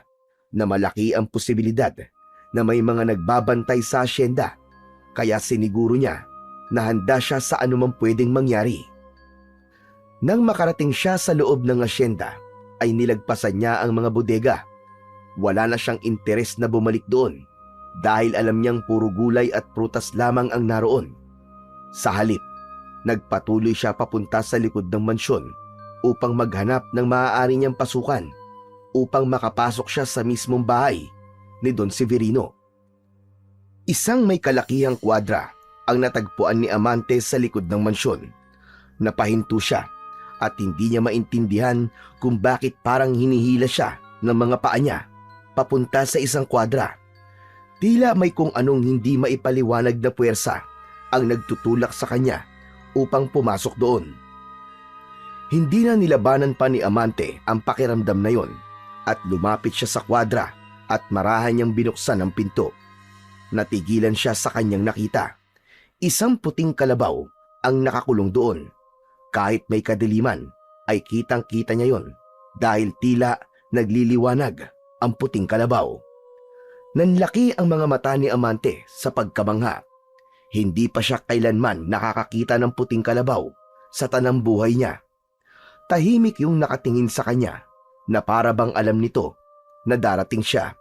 na malaki ang posibilidad na may mga nagbabantay sa asyenda, kaya siniguro niya na handa siya sa anumang pwedeng mangyari. Nang makarating siya sa loob ng asyenda, ay nilagpasan niya ang mga bodega. Wala na siyang interes na bumalik doon dahil alam niyang puro gulay at prutas lamang ang naroon. Sa halip, nagpatuloy siya papunta sa likod ng mansyon upang maghanap ng maaari niyang pasukan upang makapasok siya sa mismong bahay ni Don Severino. Isang may kalakihang kwadra ang natagpuan ni Amante sa likod ng mansyon. Napahinto siya at hindi niya maintindihan kung bakit parang hinihila siya ng mga paa niya papunta sa isang kwadra. Tila may kung anong hindi maipaliwanag na puwersa ang nagtutulak sa kanya upang pumasok doon. Hindi na nilabanan pa ni Amante ang pakiramdam na yon at lumapit siya sa kwadra at marahan niyang binuksan ang pinto. Natigilan siya sa kanyang nakita. Isang puting kalabaw ang nakakulong doon. Kahit may kadiliman ay kitang-kita niya yon dahil tila nagliliwanag ang puting kalabaw. Nanlaki ang mga mata ni Amante sa pagkamangha. Hindi pa siya kailanman nakakakita ng puting kalabaw sa tanang buhay niya. Tahimik yung nakatingin sa kanya na para bang alam nito na darating siya.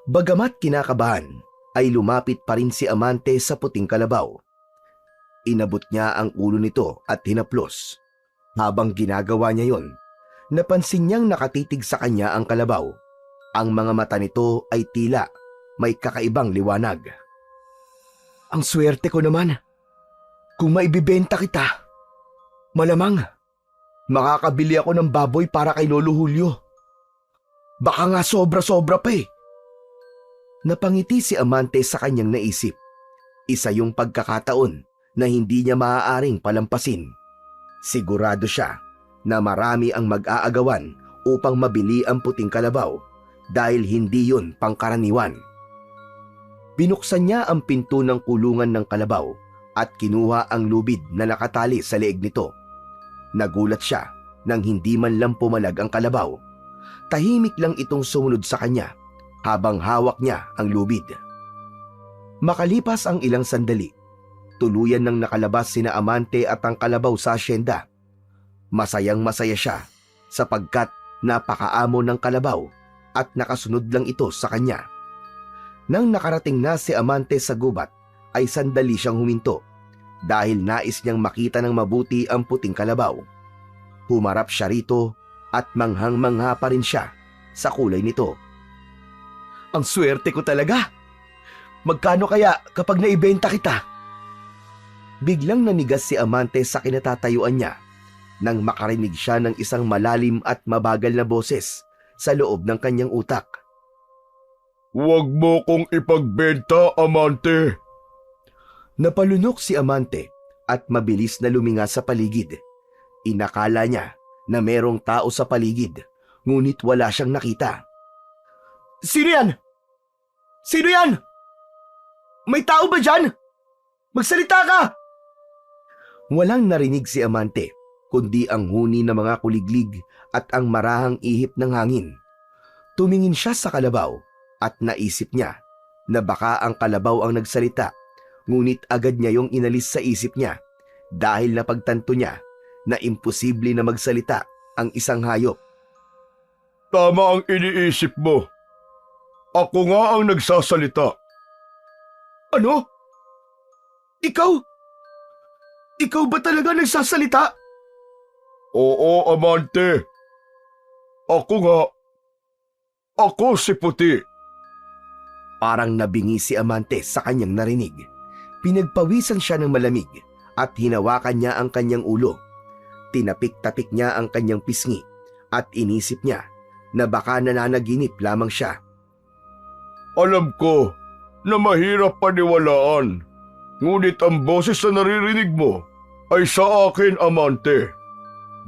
Bagamat kinakabahan, ay lumapit pa rin si Amante sa puting kalabaw. Inabot niya ang ulo nito at hinaplos. Habang ginagawa niya yon, napansin niyang nakatitig sa kanya ang kalabaw. Ang mga mata nito ay tila may kakaibang liwanag. Ang swerte ko naman. Kung maibibenta kita, malamang makakabili ako ng baboy para kay Lolo Julio. Baka nga sobra-sobra pa eh. Napangiti si Amante sa kanyang naisip. Isa yung pagkakataon na hindi niya maaaring palampasin. Sigurado siya na marami ang mag-aagawan upang mabili ang puting kalabaw dahil hindi yun pangkaraniwan. Binuksan niya ang pinto ng kulungan ng kalabaw at kinuha ang lubid na nakatali sa leeg nito. Nagulat siya nang hindi man lang pumalag ang kalabaw. Tahimik lang itong sumunod sa kanya habang hawak niya ang lubid. Makalipas ang ilang sandali, tuluyan nang nakalabas sina Amante at ang kalabaw sa asyenda. Masayang-masaya siya sapagkat napakaamo ng kalabaw at nakasunod lang ito sa kanya. Nang nakarating na si Amante sa gubat, ay sandali siyang huminto dahil nais niyang makita ng mabuti ang puting kalabaw. Humarap siya rito at manghang-mangha pa rin siya sa kulay nito. Ang swerte ko talaga! Magkano kaya kapag naibenta kita? Biglang nanigas si Amante sa kinatatayuan niya nang makarinig siya ng isang malalim at mabagal na boses sa loob ng kanyang utak. Huwag mo kong ipagbenta, Amante. Napalunok si Amante at mabilis na luminga sa paligid. Inakala niya na merong tao sa paligid, ngunit wala siyang nakita. Sino yan? Sino yan? May tao ba dyan? Magsalita ka! Walang narinig si Amante, kundi ang huni ng mga kuliglig at ang marahang ihip ng hangin. Tumingin siya sa kalabaw at naisip niya na baka ang kalabaw ang nagsalita, ngunit agad niya yung inalis sa isip niya dahil napagtanto niya na imposible na magsalita ang isang hayop. Tama ang iniisip mo. Ako nga ang nagsasalita. Ano? Ikaw? Ikaw ba talaga nagsasalita? Oo, Amante. Ako nga. Ako si Puti. Parang nabingi si Amante sa kanyang narinig. Pinagpawisan siya ng malamig at hinawakan niya ang kanyang ulo. Tinapik-tapik niya ang kanyang pisngi at inisip niya na baka nananaginip lamang siya. Alam ko na mahirap paniwalaan, ngunit ang boses na naririnig mo ay sa akin, Amante.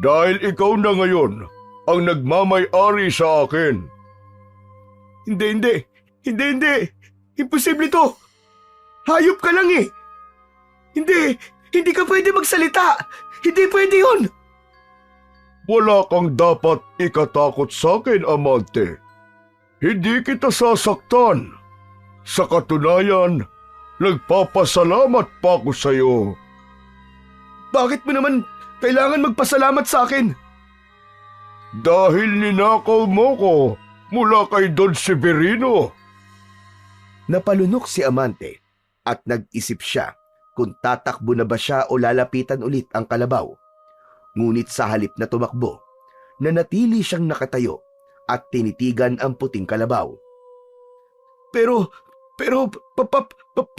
Dahil ikaw na ngayon ang nagmamay-ari sa akin. Hindi. Imposible to. Hayop ka lang eh. Hindi ka pwede magsalita. Hindi pwede yun. Wala kang dapat ikatakot sa akin, Amante. Hindi kita sasaktan. Sa katunayan, nagpapasalamat pa ako sa iyo. Bakit mo naman kailangan magpasalamat sa akin? Dahil ninakaw mo ko mula kay Don Severino. Napalunok si Amante at nag-isip siya kung tatakbo na ba siya o lalapitan ulit ang kalabaw. Ngunit sa halip na tumakbo, nanatili siyang nakatayo at tinitigan ang puting kalabaw. Pero,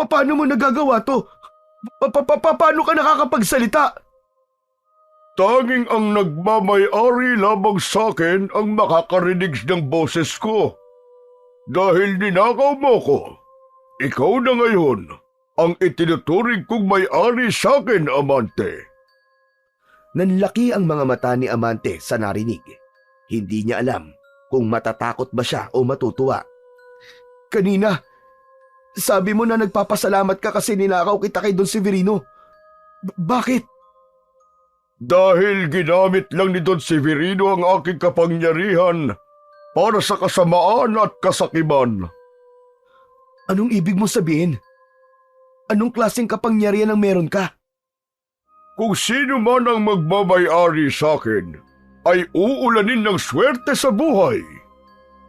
paano mo nagagawa to? Paano ka nakakapagsalita? Tanging ang nagmamay-ari lamang sa akin ang makakarinig ng boses ko. Dahil ninakaw mo ko, ikaw na ngayon ang itinuturing kong may-ari sa akin, Amante. Nanlaki ang mga mata ni Amante sa narinig. Hindi niya alam kung matatakot ba siya o matutuwa. Kanina, sabi mo na nagpapasalamat ka kasi ninakaw kita kay Don Severino. Bakit? Dahil ginamit lang ni Don Severino ang aking kapangyarihan para sa kasamaan at kasakiman. Anong ibig mo sabihin? Anong klaseng kapangyarihan ang meron ka? Kung sino man ang magmamay-ari sa akin, ay uulanin ng swerte sa buhay.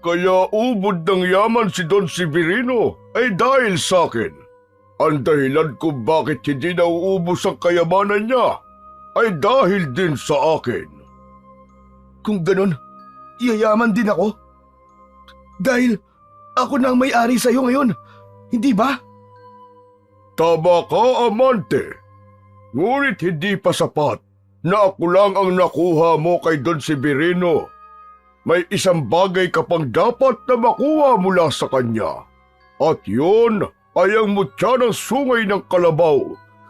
Kaya ubod ng yaman si Don Severino ay dahil sa akin. Ang dahilan kung bakit hindi nauubos ang kayamanan niya ay dahil din sa akin. Kung ganon, yayaman din ako. Dahil ako na ang may-ari sa'yo ngayon, hindi ba? Tama ka, Amante. Ngunit hindi pa sapat na ako lang ang nakuha mo kay Don Severino. May isang bagay ka pang dapat na makuha mula sa kanya. At yun ay ang mutya ng sungay ng kalabaw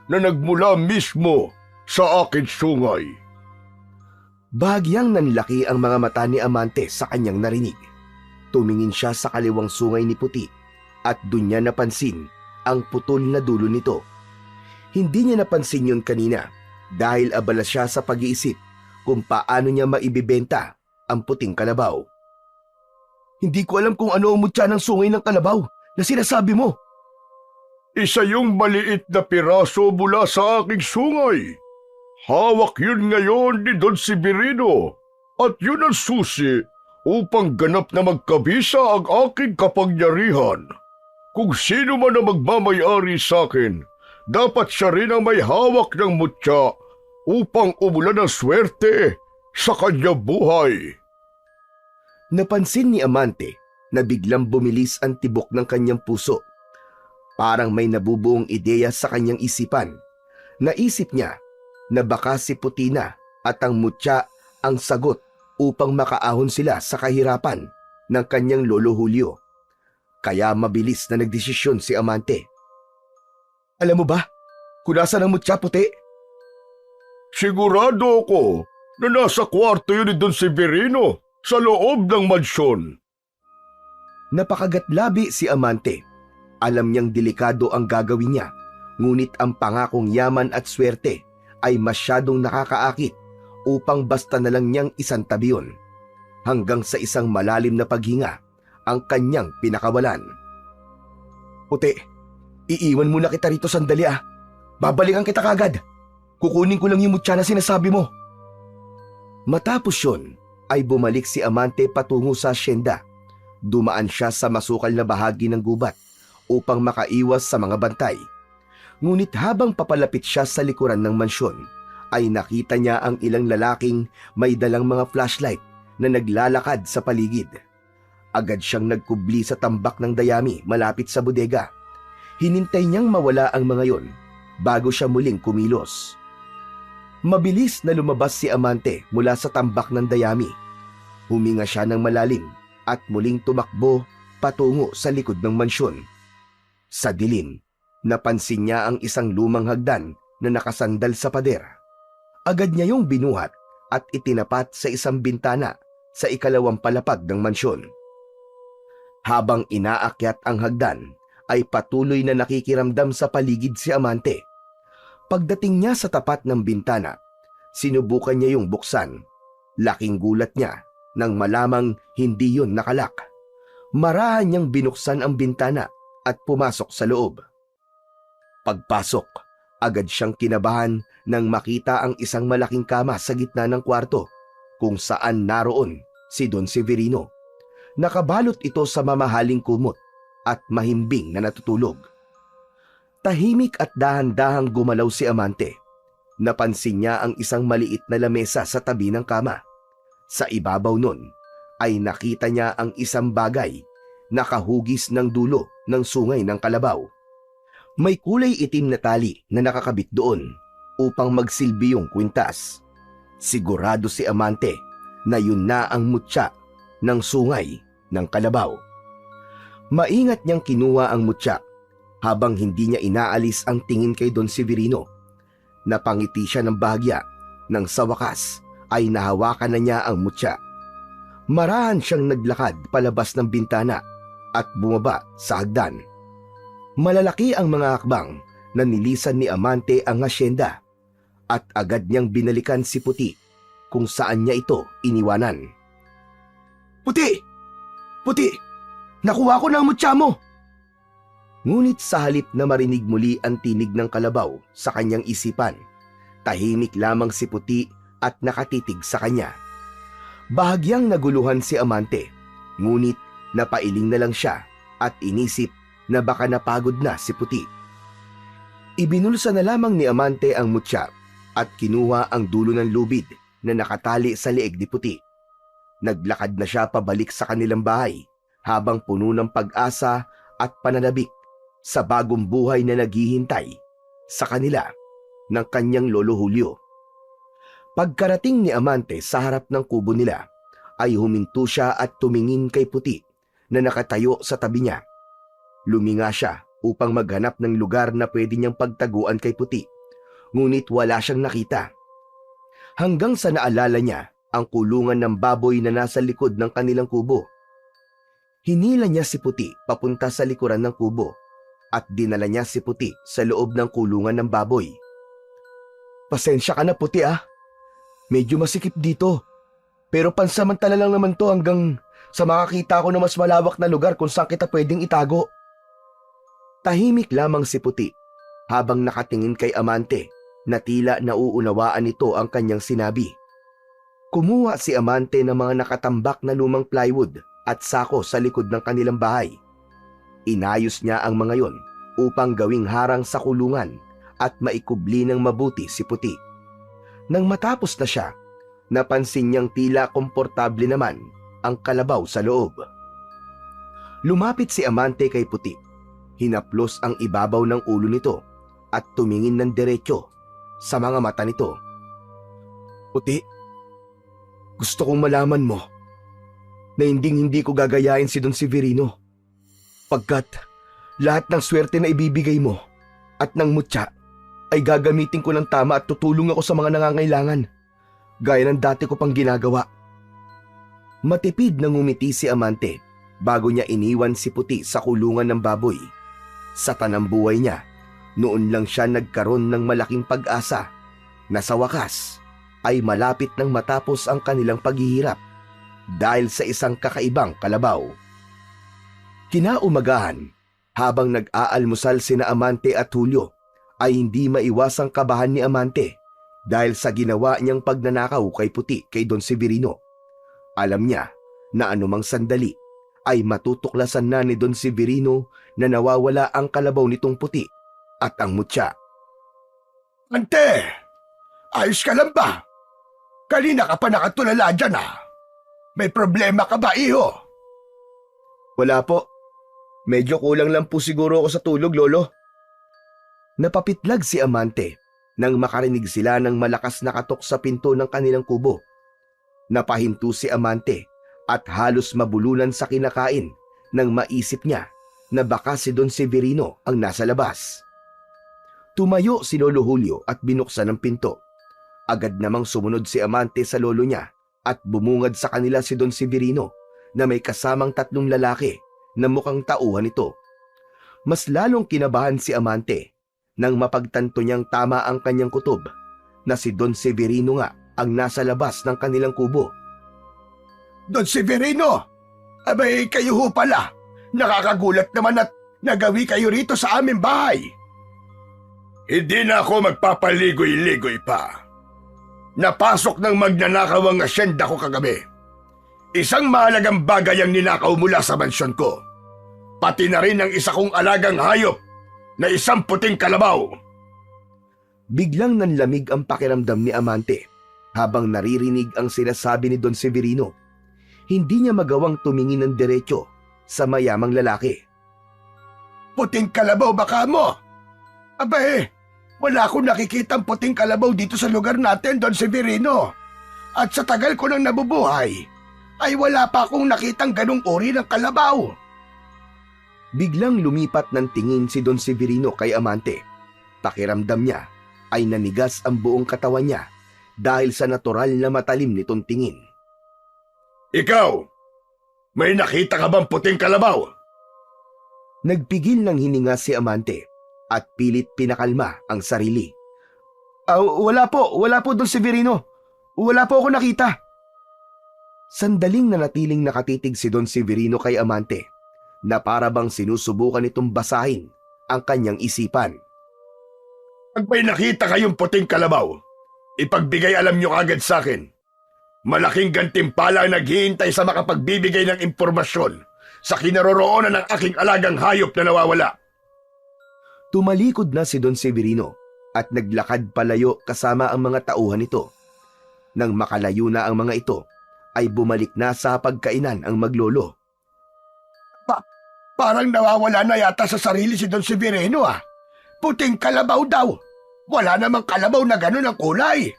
na nagmula mismo sa akin sungay. Bahagyang nanlaki ang mga mata ni Amante sa kanyang narinig. Tumingin siya sa kaliwang sungay ni Puti at dun niya napansin ang putol na dulo nito. Hindi niya napansin yun kanina dahil abala siya sa pag-iisip kung paano niya maibibenta ang puting kalabaw. Hindi ko alam kung ano ang mutya ng sungay ng kalabaw na sinasabi mo. Isa yung maliit na piraso mula sa aking sungay. Hawak yun ngayon ni Don Severino at yun ang susi upang ganap na magkabisa ang aking kapangyarihan. Kung sino man ang magmamay-ari sa akin, dapat siya rin ang may hawak ng mutya upang umulan ng swerte sa kanyang buhay. Napansin ni Amante na biglang bumilis ang tibok ng kanyang puso. Parang may nabubuong ideya sa kanyang isipan. Naisip niya na baka si Putina at ang mutya ang sagot upang makaahon sila sa kahirapan ng kanyang lolo Julio. Kaya mabilis na nagdesisyon si Amante. Alam mo ba kung nasaan ang mutya, Puti? Sigurado ako na nasa kwarto yun ni Don Severino sa loob ng mansyon. Napakagatlabi si Amante. Alam niyang delikado ang gagawin niya, ngunit ang pangakong yaman at swerte ay masyadong nakakaakit upang basta na lang niyang isantabi yun. Hanggang sa isang malalim na paghinga ang kanyang pinakawalan. Puti, iiwan muna kita rito sandali ah. Babalikan kita kagad. Kukunin ko lang yung mutya na sinasabi mo. Matapos yun, ay bumalik si Amante patungo sa asyenda. Dumaan siya sa masukal na bahagi ng gubat upang makaiwas sa mga bantay. Ngunit habang papalapit siya sa likuran ng mansyon, ay nakita niya ang ilang lalaking may dalang mga flashlight na naglalakad sa paligid. Agad siyang nagkubli sa tambak ng dayami malapit sa bodega. Hinintay niyang mawala ang mga yon bago siya muling kumilos. Mabilis na lumabas si Amante mula sa tambak ng dayami. Huminga siya ng malalim at muling tumakbo patungo sa likod ng mansyon. Sa dilim, napansin niya ang isang lumang hagdan na nakasandal sa pader. Agad niya yung binuhat at itinapat sa isang bintana sa ikalawang palapag ng mansyon. Habang inaakyat ang hagdan, ay patuloy na nakikiramdam sa paligid si Amante. Pagdating niya sa tapat ng bintana, sinubukan niya yung buksan. Laking gulat niya nang malamang hindi yun nakalak. Marahan niyang binuksan ang bintana at pumasok sa loob. Pagpasok, agad siyang kinabahan nang makita ang isang malaking kama sa gitna ng kwarto kung saan naroon si Don Severino. Nakabalot ito sa mamahaling kumot at mahimbing na natutulog. Tahimik at dahan-dahang gumalaw si Amante. Napansin niya ang isang maliit na lamesa sa tabi ng kama. Sa ibabaw nun ay nakita niya ang isang bagay na kahugis ng dulo ng sungay ng kalabaw. May kulay itim na tali na nakakabit doon upang magsilbi yung kwintas. Sigurado si Amante na yun na ang mutya ng sungay ng kalabaw. Maingat niyang kinuha ang mutya habang hindi niya inaalis ang tingin kay Don Severino. Napangiti siya ng bahagya nang sa wakas ay nahawakan na niya ang mutya. Marahan siyang naglakad palabas ng bintana at bumaba sa hagdan. Malalaki ang mga akbang na nilisan ni Amante ang asyenda at agad niyang binalikan si Puti kung saan niya ito iniwanan. Puti! Puti! Nakuha ko na ang mutya mo! Ngunit sa halip na marinig muli ang tinig ng kalabaw sa kanyang isipan, tahimik lamang si Puti at nakatitig sa kanya. Bahagyang naguluhan si Amante, ngunit napailing na lang siya at inisip na baka napagod na si Puti. Ibinulsa na lamang ni Amante ang mutya at kinuha ang dulo ng lubid na nakatali sa leeg ni Puti. Naglakad na siya pabalik sa kanilang bahay habang puno ng pag-asa at pananabik sa bagong buhay na naghihintay sa kanila ng kanyang lolo Julio. Pagkarating ni Amante sa harap ng kubo nila, ay huminto siya at tumingin kay Puti na nakatayo sa tabi niya. Luminga siya upang maghanap ng lugar na pwede niyang pagtaguan kay Puti, ngunit wala siyang nakita. Hanggang sa naalala niya ang kulungan ng baboy na nasa likod ng kanilang kubo. Hinila niya si Puti papunta sa likuran ng kubo at dinala niya si Puti sa loob ng kulungan ng baboy. Pasensya ka na, Puti ah. Medyo masikip dito. Pero pansamantala lang naman to hanggang sa makakita ko na mas malawak na lugar kung saan kita pwedeng itago. Tahimik lamang si Puti habang nakatingin kay Amante na tila nauunawaan nito ang kanyang sinabi. Kumuha si Amante ng mga nakatambak na lumang plywood at sako sa likod ng kanilang bahay. Inayos niya ang mga yon upang gawing harang sa kulungan at maikubli ng mabuti si Puti. Nang matapos na siya, napansin niyang tila komportable naman ang kalabaw sa loob. Lumapit si Amante kay Puti. Hinaplos ang ibabaw ng ulo nito at tumingin ng diretsyo sa mga mata nito. Puti, gusto kong malaman mo na hindi ko gagayain si Don Severino. Pagkat lahat ng swerte na ibibigay mo at ng mutya ay gagamitin ko ng tama at tutulong ako sa mga nangangailangan. gaya ng dati ko pang ginagawa. Matipid na ngumiti si Amante bago niya iniwan si Puti sa kulungan ng baboy. Sa tanambuhay niya, noon lang siya nagkaroon ng malaking pag-asa na sa wakas ay malapit nang matapos ang kanilang paghihirap dahil sa isang kakaibang kalabaw. Kinaumagahan, habang nag-aalmusal sina Amante at Julio, ay hindi maiwasang kabahan ni Amante dahil sa ginawa niyang pagnanakaw kay Puti kay Don Severino. Alam niya na anumang sandali ay matutuklasan na ni Don Severino na nawawala ang kalabaw nitong Puti at ang mutya. Ante, ayos ka lang ba? Kanina ka pa nakatulala dyan May problema ka ba, iho? Wala po. Medyo kulang lang po siguro ako sa tulog, Lolo. Napapitlag si Amante nang makarinig sila ng malakas na katok sa pinto ng kanilang kubo. Napahinto si Amante at halos mabulunan sa kinakain nang maisip niya na baka si Don Severino ang nasa labas. Tumayo si Lolo Julio at binuksan ang pinto. Agad namang sumunod si Amante sa lolo niya at bumungad sa kanila si Don Severino na may kasamang 3 lalaki na mukhang tauhan nito. Mas lalong kinabahan si Amante nang mapagtanto niyang tama ang kanyang kutob na si Don Severino nga ang nasa labas ng kanilang kubo. Don Severino, abay kayo ho pala. Nakakagulat naman at nagawi kayo rito sa aming bahay. Hindi na ako magpapaligoy-ligoy pa. Napasok ng magnanakaw ang asyenda ko kagabi. Isang mahalagang bagay ang ninakaw mula sa mansyon ko. Pati na rin ang isa kong alagang hayop na isang puting kalabaw. Biglang nanlamig ang pakiramdam ni Amante habang naririnig ang sinasabi ni Don Severino. Hindi niya magawang tumingin ng diretso sa mayamang lalaki. Puting kalabaw baka mo? Abay, wala akong nakikitang puting kalabaw dito sa lugar natin, Don Severino. At sa tagal ko nang nabubuhay, ay wala pa akong nakitang ganong uri ng kalabaw. Biglang lumipat ng tingin si Don Severino kay Amante. Pakiramdam niya ay nanigas ang buong katawan niya dahil sa natural na matalim nitong tingin. Ikaw, may nakita ka bang puting kalabaw? Nagpigil ng hininga si Amante at pilit pinakalma ang sarili. Wala po, Don Severino. Wala po ako nakita. Sandaling nanatiling nakatitig si Don Severino kay Amante na para bang sinusubukan itong basahin ang kanyang isipan. Pag may nakita kayong puting kalabaw, ipagbigay alam nyo agad sa akin. Malaking gantimpala ang naghihintay sa makapagbibigay ng impormasyon sa kinaroroonan ng aking alagang hayop na nawawala. Tumalikod na si Don Severino at naglakad palayo kasama ang mga tauhan nito. Nang makalayo na ang mga ito, ay bumalik na sa pagkainan ang maglolo. Parang nawawala na yata sa sarili si Don Severino Puting kalabaw daw. Wala namang kalabaw na ganun ang kulay.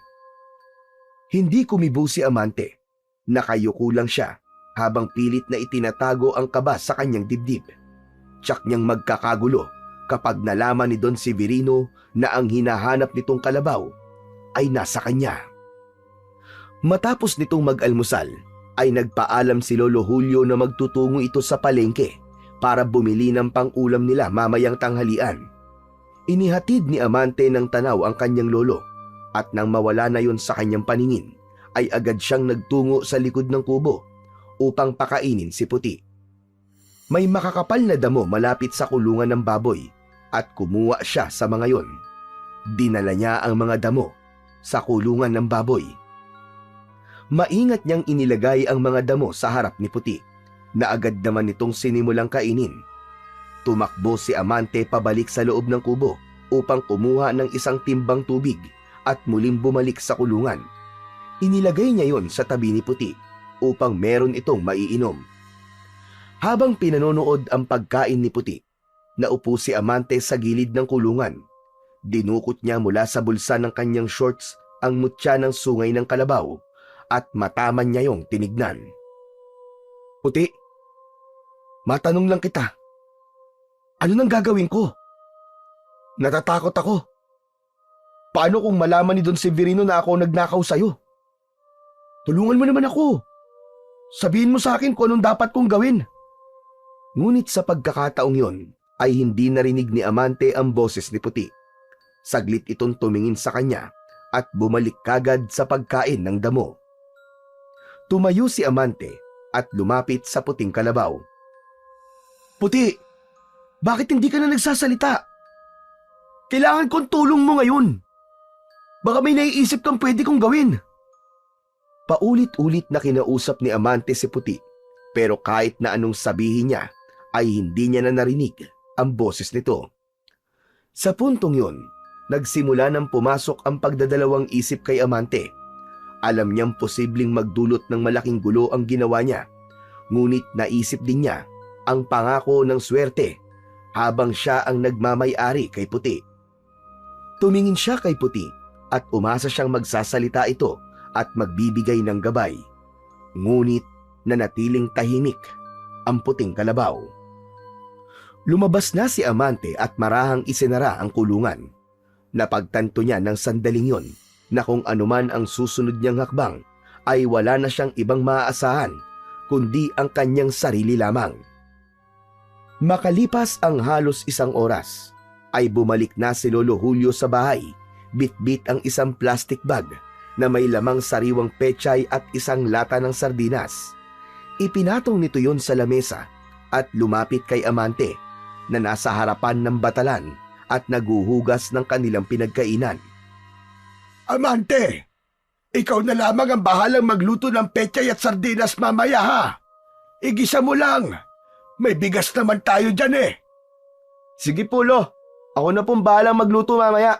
Hindi kumibo si Amante. Nakayuko lang siya habang pilit na itinatago ang kaba sa kanyang dibdib. Tiyak niyang magkakagulo kapag nalaman ni Don Severino na ang hinahanap nitong kalabaw ay nasa kanya. Matapos nitong mag-almusal, ay nagpaalam si Lolo Julio na magtutungo ito sa palengke para bumili ng pang-ulam nila mamayang tanghalian. Inihatid ni Amante ng tanaw ang kanyang lolo at nang mawala na yon sa kanyang paningin, ay agad siyang nagtungo sa likod ng kubo upang pakainin si Puti. May makakapal na damo malapit sa kulungan ng baboy at kumuha siya sa mga yon. Dinala niya ang mga damo sa kulungan ng baboy. Maingat niyang inilagay ang mga damo sa harap ni Puti na agad naman nitong sinimulang kainin. Tumakbo si Amante pabalik sa loob ng kubo upang kumuha ng isang timbang tubig at muling bumalik sa kulungan. Inilagay niya yon sa tabi ni Puti upang meron itong maiinom. Habang pinanonood ang pagkain ni Puti, naupo si Amante sa gilid ng kulungan. Dinukot niya mula sa bulsa ng kanyang shorts ang mutya ng sungay ng kalabaw at mataman niya yung tinignan. Puti, matanong lang kita. Ano nang gagawin ko? Natatakot ako. Paano kung malaman ni Don Severino na ako nagnakaw sa'yo? Tulungan mo naman ako. Sabihin mo sa akin kung anong dapat kong gawin. Ngunit sa pagkakataong yon ay hindi narinig ni Amante ang boses ni Puti. Saglit itong tumingin sa kanya at bumalik kagad sa pagkain ng damo. Tumayo si Amante at lumapit sa puting kalabaw. Puti, bakit hindi ka na nagsasalita? Kailangan kong tulong mo ngayon. Baka may naiisip kang pwede kong gawin. Paulit-ulit na kinausap ni Amante si Puti, pero kahit na anong sabihin niya ay hindi niya na narinig ang boses nito. Sa puntong yun, nagsimula nang pumasok ang pagdadalawang isip kay Amante. Alam niyang posibleng magdulot ng malaking gulo ang ginawa niya, ngunit naisip din niya ang pangako ng swerte habang siya ang nagmamay-ari kay Puti. Tumingin siya kay Puti at umasa siyang magsasalita ito at magbibigay ng gabay. Ngunit nanatiling tahimik ang puting kalabaw. Lumabas na si Amante at marahang isinara ang kulungan. Napagtanto niya ng sandaling yon na kung anuman ang susunod niyang hakbang ay wala na siyang ibang maaasahan kundi ang kanyang sarili lamang. Makalipas ang halos 1 oras ay bumalik na si Lolo Julio sa bahay, bitbit ang isang plastic bag na may lamang sariwang pechay at isang lata ng sardinas. Ipinatong nito yon sa lamesa at lumapit kay Amante na nasa harapan ng batalan at naguhugas ng kanilang pinagkainan. Amante, ikaw na lamang ang bahalang magluto ng pechay at sardinas mamaya ha. Igisa mo lang. May bigas naman tayo dyan eh. Sige po, Lo. Ako na pong bahalang magluto mamaya.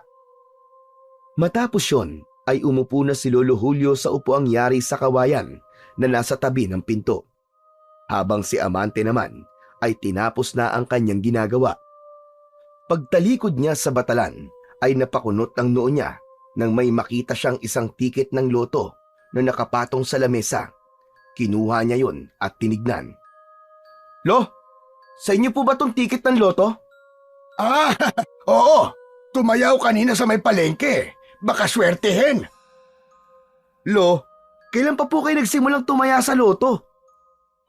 Matapos yon, ay umupo na si Lolo Julio sa upuang yari sa kawayan na nasa tabi ng pinto. Habang si Amante naman ay tinapos na ang kanyang ginagawa. Pagtalikod niya sa batalan ay napakunot ang noo niya nang may makita siyang isang tiket ng loto na nakapatong sa lamesa. Kinuha niya yon at tinignan. Lo, sa inyo po ba tong tiket ng loto? Ah, oo. Tumayaw kanina sa may palengke. Baka swertehin. Lo, kailan pa po kayo nagsimulang tumaya sa loto?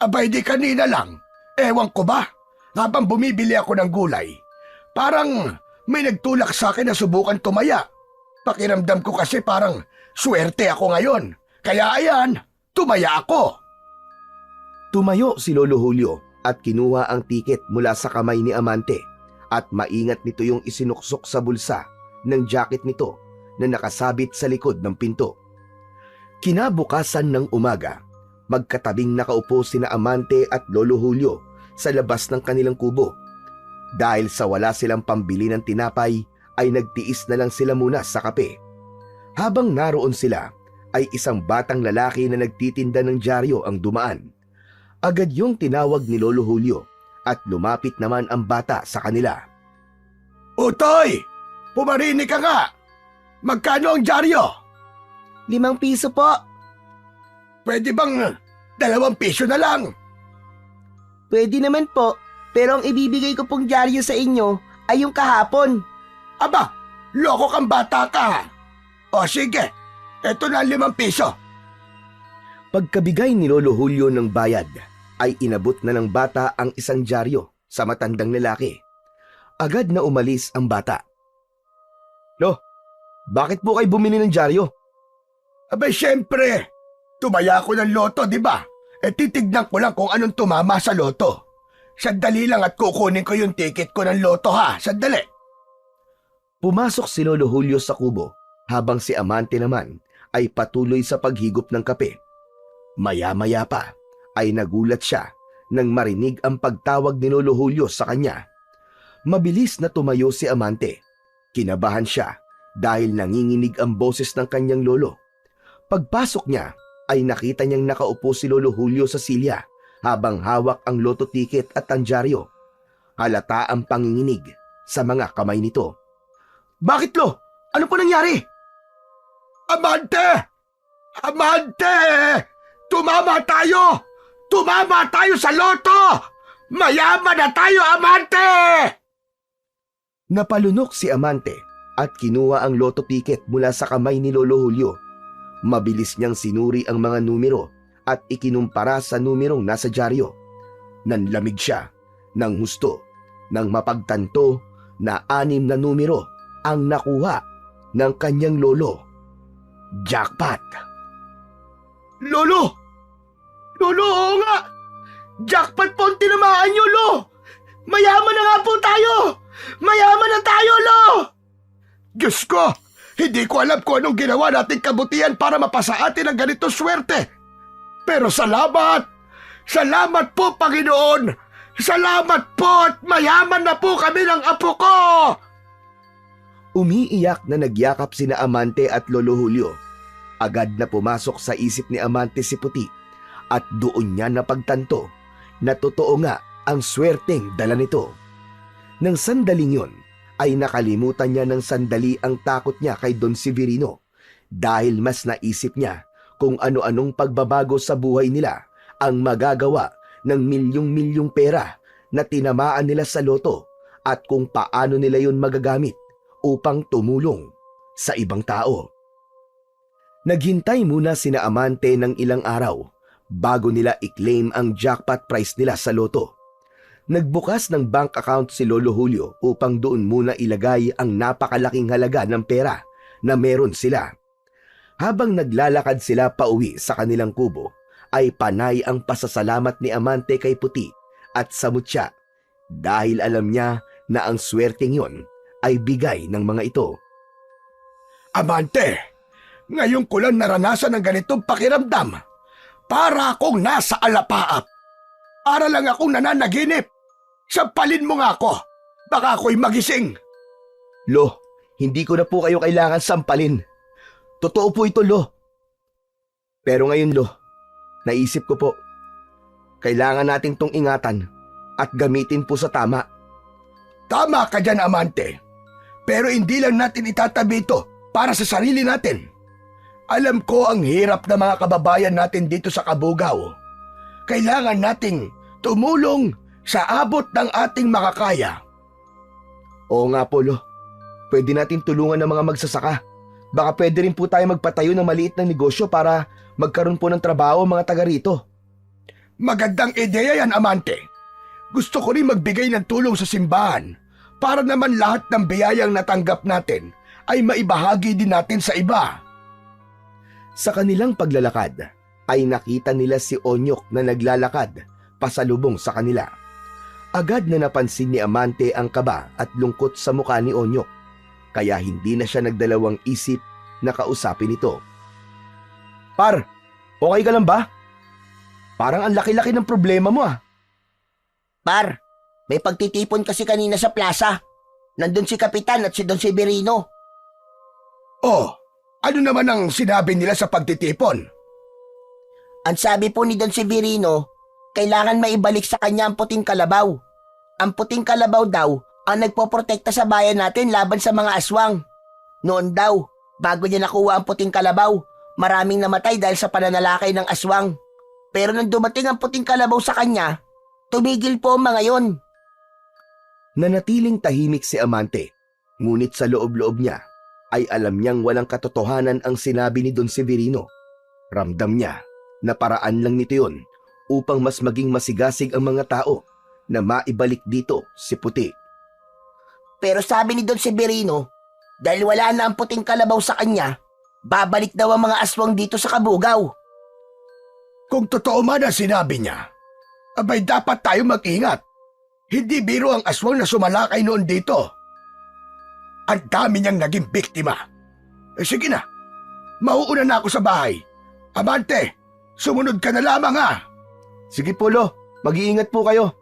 Abay di kanina lang. Ewan ko ba? Habang bumibili ako ng gulay, parang may nagtulak sa akin na subukan tumaya. Pakiramdam ko kasi parang swerte ako ngayon. Kaya ayan, tumaya ako. Tumayo si Lolo Julio at kinuha ang tiket mula sa kamay ni Amante at maingat nito yung isinuksok sa bulsa ng jacket nito na nakasabit sa likod ng pinto. Kinabukasan ng umaga, magkatabing nakaupo sina Amante at Lolo Julio sa labas ng kanilang kubo. Dahil sa wala silang pambili ng tinapay, ay nagtiis na lang sila muna sa kape. Habang naroon sila, ay isang batang lalaki na nagtitinda ng dyaryo ang dumaan. Agad yung tinawag ni Lolo Julio at lumapit naman ang bata sa kanila. Utoy! Pumarinig ka nga! Magkano ang dyaryo? 5 piso po. Pwede bang 2 piso na lang? Pwede naman po, pero ang ibibigay ko pong dyaryo sa inyo ay yung kahapon. Aba, loko kang bata ka. O sige, eto na 5 piso. Pagkabigay ni Lolo Julio ng bayad, ay inabot na ng bata ang isang dyaryo sa matandang lalaki. Agad na umalis ang bata. Lo, bakit po kayo bumili ng dyaryo? Abay syempre, tumaya ako ng loto, di ba? Titignan ko lang kung anong tumama sa loto. Sandali lang at kukunin ko yung ticket ko ng loto ha, sandali. Pumasok si Lolo Julio sa kubo habang si Amante naman ay patuloy sa paghigop ng kape. Maya-maya pa ay nagulat siya nang marinig ang pagtawag ni Lolo Julio sa kanya. Mabilis na tumayo si Amante. Kinabahan siya dahil nanginginig ang boses ng kanyang lolo. Pagpasok niya ay nakita niyang nakaupo si Lolo Julio sa silya habang hawak ang loto ticket at ang dyaryo. Halata ang panginginig sa mga kamay nito. Bakit, Lo? Ano po nangyari? Amante! Amante! Tumama tayo! Tumama tayo sa loto! Mayaman na tayo, Amante! Napalunok si Amante at kinuha ang loto ticket mula sa kamay ni Lolo Julio. Mabilis niyang sinuri ang mga numero at ikinumpara sa numerong nasa dyaryo. Nanlamig siya ng husto nang mapagtanto na 6 na numero ang nakuha ng kanyang lolo. Jackpot! Lolo! Lolo, oo nga! Jackpot po ang tinamaan niyo, Lo! Mayaman na nga po tayo! Mayaman na tayo, Lo! Diyos ko! Hindi ko alam kung anong ginawa nating kabutihan para mapasa atin ang ganitong swerte. Pero salamat! Salamat po, Panginoon! Salamat po at mayaman na po kami ng apo ko! Umiiyak na nagyakap sina Amante at Lolo Julio. Agad na pumasok sa isip ni Amante si Puti at doon niya napagtanto na totoo nga ang swerteng dala nito. Nang sandaling yon ay nakalimutan niya ng sandali ang takot niya kay Don Severino dahil mas naisip niya kung ano-anong pagbabago sa buhay nila ang magagawa ng milyong-milyong pera na tinamaan nila sa loto at kung paano nila yon magagamit upang tumulong sa ibang tao. Naghintay muna sina Amante ng ilang araw bago nila i-claim ang jackpot prize nila sa loto. Nagbukas ng bank account si Lolo Julio upang doon muna ilagay ang napakalaking halaga ng pera na meron sila. Habang naglalakad sila pauwi sa kanilang kubo, ay panay ang pasasalamat ni Amante kay Puti at sa Mutya dahil alam niya na ang swerteng yon ay bigay ng mga ito. Amante, ngayon ko lang naranasan ng ganitong pakiramdam. Para akong nasa alapaap. Para lang akong nananaginip. Sampalin mo nga ako. Baka ako'y magising. Lo, hindi ko na po kayo kailangan sampalin. Totoo po ito, Lo. Pero ngayon, Lo, naisip ko po, kailangan nating tong ingatan at gamitin po sa tama. Tama ka dyan, Amante. Pero hindi lang natin itatabi ito para sa sarili natin. Alam ko ang hirap ng mga kababayan natin dito sa Kabugao. Kailangan nating tumulong sa abot ng ating makakaya. Oo nga po, Lo. Pwede natin tulungan ng mga magsasaka. Baka pwede rin po tayo magpatayo ng maliit na negosyo para magkaroon po ng trabaho ang mga taga rito. Magandang ideya yan, Amante. Gusto ko rin magbigay ng tulong sa simbahan para naman lahat ng biyayang natanggap natin ay maibahagi din natin sa iba. Sa kanilang paglalakad, ay nakita nila si Onyok na naglalakad pasalubong sa kanila. Agad na napansin ni Amante ang kaba at lungkot sa mukha ni Onyok, kaya hindi na siya nagdalawang isip na kausapin ito. Par, okay ka lang ba? Parang ang laki-laki ng problema mo ah. Par, may pagtitipon kasi kanina sa plaza. Nandun si Kapitan at si Don Severino. Oh, ano naman ang sinabi nila sa pagtitipon? Ang sabi po ni Don Severino, kailangan maibalik sa kanya ang puting kalabaw. Ang puting kalabaw daw ang nagpoprotekta sa bayan natin laban sa mga aswang. Noon daw, bago niya nakuha ang puting kalabaw, maraming namatay dahil sa pananalakay ng aswang. Pero nang dumating ang puting kalabaw sa kanya, tumigil po ang mga yon. Nanatiling tahimik si Amante, ngunit sa loob-loob niya ay alam niyang walang katotohanan ang sinabi ni Don Severino. Ramdam niya na paraan lang nito yon upang mas maging masigasig ang mga tao na maibalik dito si Puti. Pero sabi ni Don Severino, dahil wala na ang puting kalabaw sa kanya, babalik daw ang mga aswang dito sa Kabugao. Kung totoo man ang sinabi niya, abay dapat tayo mag-ingat. Hindi biro ang aswang na sumalakay noon dito. Ang dami niyang naging biktima. Sige na, mauuna na ako sa bahay. Amante, sumunod ka na lamang ha. Sige po, Lo, mag-iingat po kayo.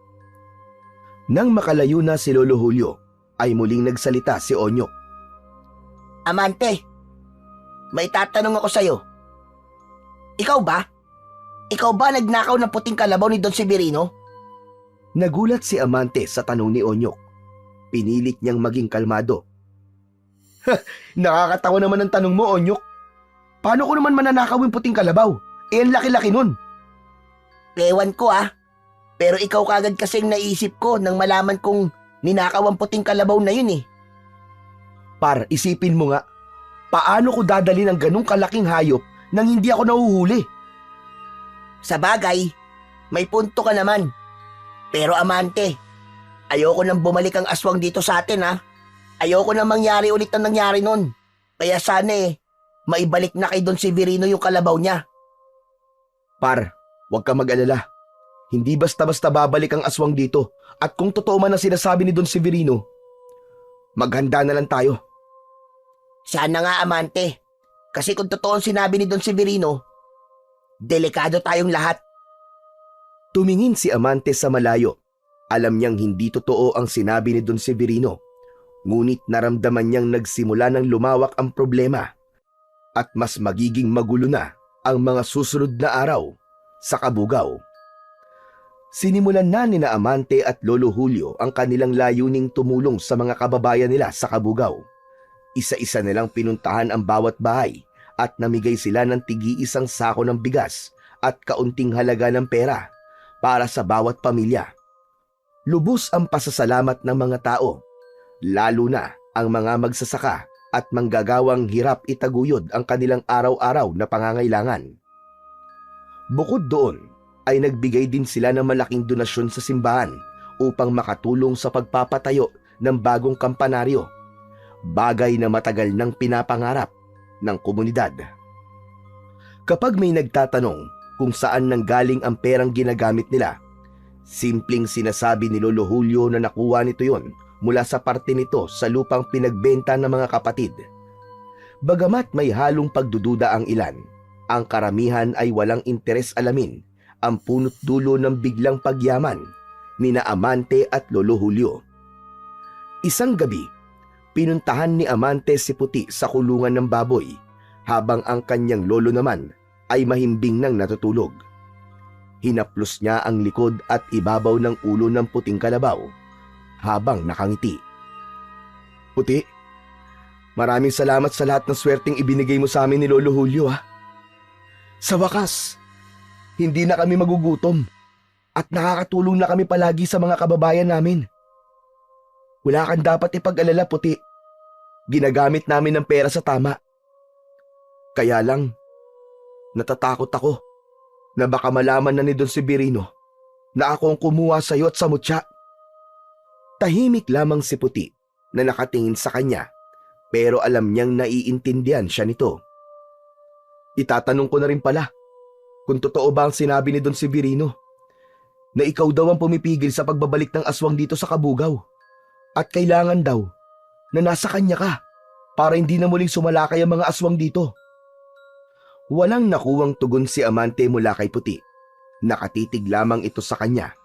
Nang makalayo na si Lolo Julio, ay muling nagsalita si Onyok. Amante, may tatanong ako sa'yo. Ikaw ba? Ikaw ba nagnakaw ng puting kalabaw ni Don Severino? Nagulat si Amante sa tanong ni Onyok. Pinilit niyang maging kalmado. Nakakatawa naman ang tanong mo, Onyok. Paano ko naman mananakaw yung puting kalabaw? Ang laki-laki nun. Ewan ko pero ikaw kagad kasing naisip ko nang malaman kong ninakaw ang puting kalabaw na yun eh. Par, isipin mo nga, paano ko dadalhin ang ganung kalaking hayop nang hindi ako nahuhuli. Sa bagay, may punto ka naman. Pero Amante, ayoko nang bumalik ang aswang dito sa atin ha. Ayoko nang mangyari ulit ang nangyari nun. Kaya sana maibalik na kay Don Severino yung kalabaw niya. Par, huwag ka mag-alala. Hindi basta-basta babalik ang aswang dito at kung totoo man ang sinasabi ni Don Severino, maghanda na lang tayo. Sana nga Amante, kasi kung totoo ang sinabi ni Don Severino, delikado tayong lahat. Tumingin si Amante sa malayo. Alam niyang hindi totoo ang sinabi ni Don Severino. Ngunit naramdaman niyang nagsimula ng lumawak ang problema at mas magiging magulo na ang mga susunod na araw sa Kabugao. Sinimulan na ni na Amante at Lolo Julio ang kanilang layuning tumulong sa mga kababayan nila sa Kabugao. Isa-isa nilang pinuntahan ang bawat bahay at namigay sila ng tig-iisang sako ng bigas at kaunting halaga ng pera para sa bawat pamilya. Lubos ang pasasalamat ng mga tao, lalo na ang mga magsasaka at manggagawang hirap itaguyod ang kanilang araw-araw na pangangailangan. Bukod doon, ay nagbigay din sila ng malaking donasyon sa simbahan upang makatulong sa pagpapatayo ng bagong kampanaryo, bagay na matagal nang pinapangarap ng komunidad. Kapag may nagtatanong kung saan nanggaling ang perang ginagamit nila, simpleng sinasabi ni Lolo Julio na nakuha nito yon mula sa parte nito sa lupang pinagbenta ng mga kapatid. Bagamat may halong pagdududa ang ilan, ang karamihan ay walang interes alamin ang punot dulo ng biglang pagyaman ni na Amante at Lolo Julio. Isang gabi, pinuntahan ni Amante si Puti sa kulungan ng baboy habang ang kanyang lolo naman ay mahimbing nang natutulog. Hinaplos niya ang likod at ibabaw ng ulo ng puting kalabaw habang nakangiti. Puti, maraming salamat sa lahat ng swerteng ibinigay mo sa amin ni Lolo Julio ha. Sa wakas, hindi na kami magugutom at nakakatulong na kami palagi sa mga kababayan namin. Wala kang dapat ipag-alala, Puti. Ginagamit namin ang pera sa tama. Kaya lang, natatakot ako na baka malaman na ni Don Severino na ako ang kumuha sa iyo at sa mutya. Tahimik lamang si Puti na nakatingin sa kanya pero alam niyang naiintindihan siya nito. Itatanong ko na rin pala kung totoo ba ang sinabi ni Don Severino na ikaw daw ang pumipigil sa pagbabalik ng aswang dito sa Kabugao at kailangan daw na nasa kanya ka para hindi na muling sumalakay ang mga aswang dito. Walang nakuwang tugon si Amante mula kay Puti. Nakatitig lamang ito sa kanya.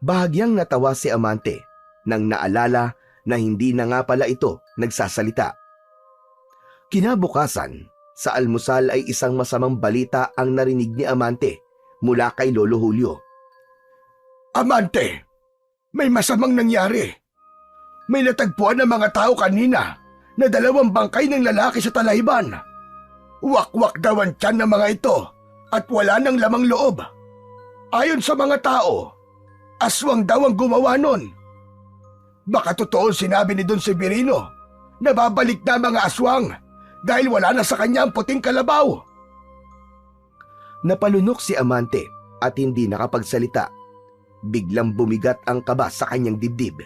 Bahagyang natawa si Amante nang naalala na hindi na nga pala ito nagsasalita. Kinabukasan, sa almusal ay isang masamang balita ang narinig ni Amante mula kay Lolo Julio. Amante, may masamang nangyari. May natagpuan ng mga tao kanina na 2 bangkay ng lalaki sa Talayban. Wakwak daw ang tiyan ng mga ito at wala nang lamang loob. Ayon sa mga tao, aswang daw ang gumawa nun. Baka totoo sinabi ni Don Severino na babalik na mga aswang dahil wala na sa kanya ang puting kalabaw. Napalunok si Amante at hindi nakapagsalita. Biglang bumigat ang kaba sa kanyang dibdib.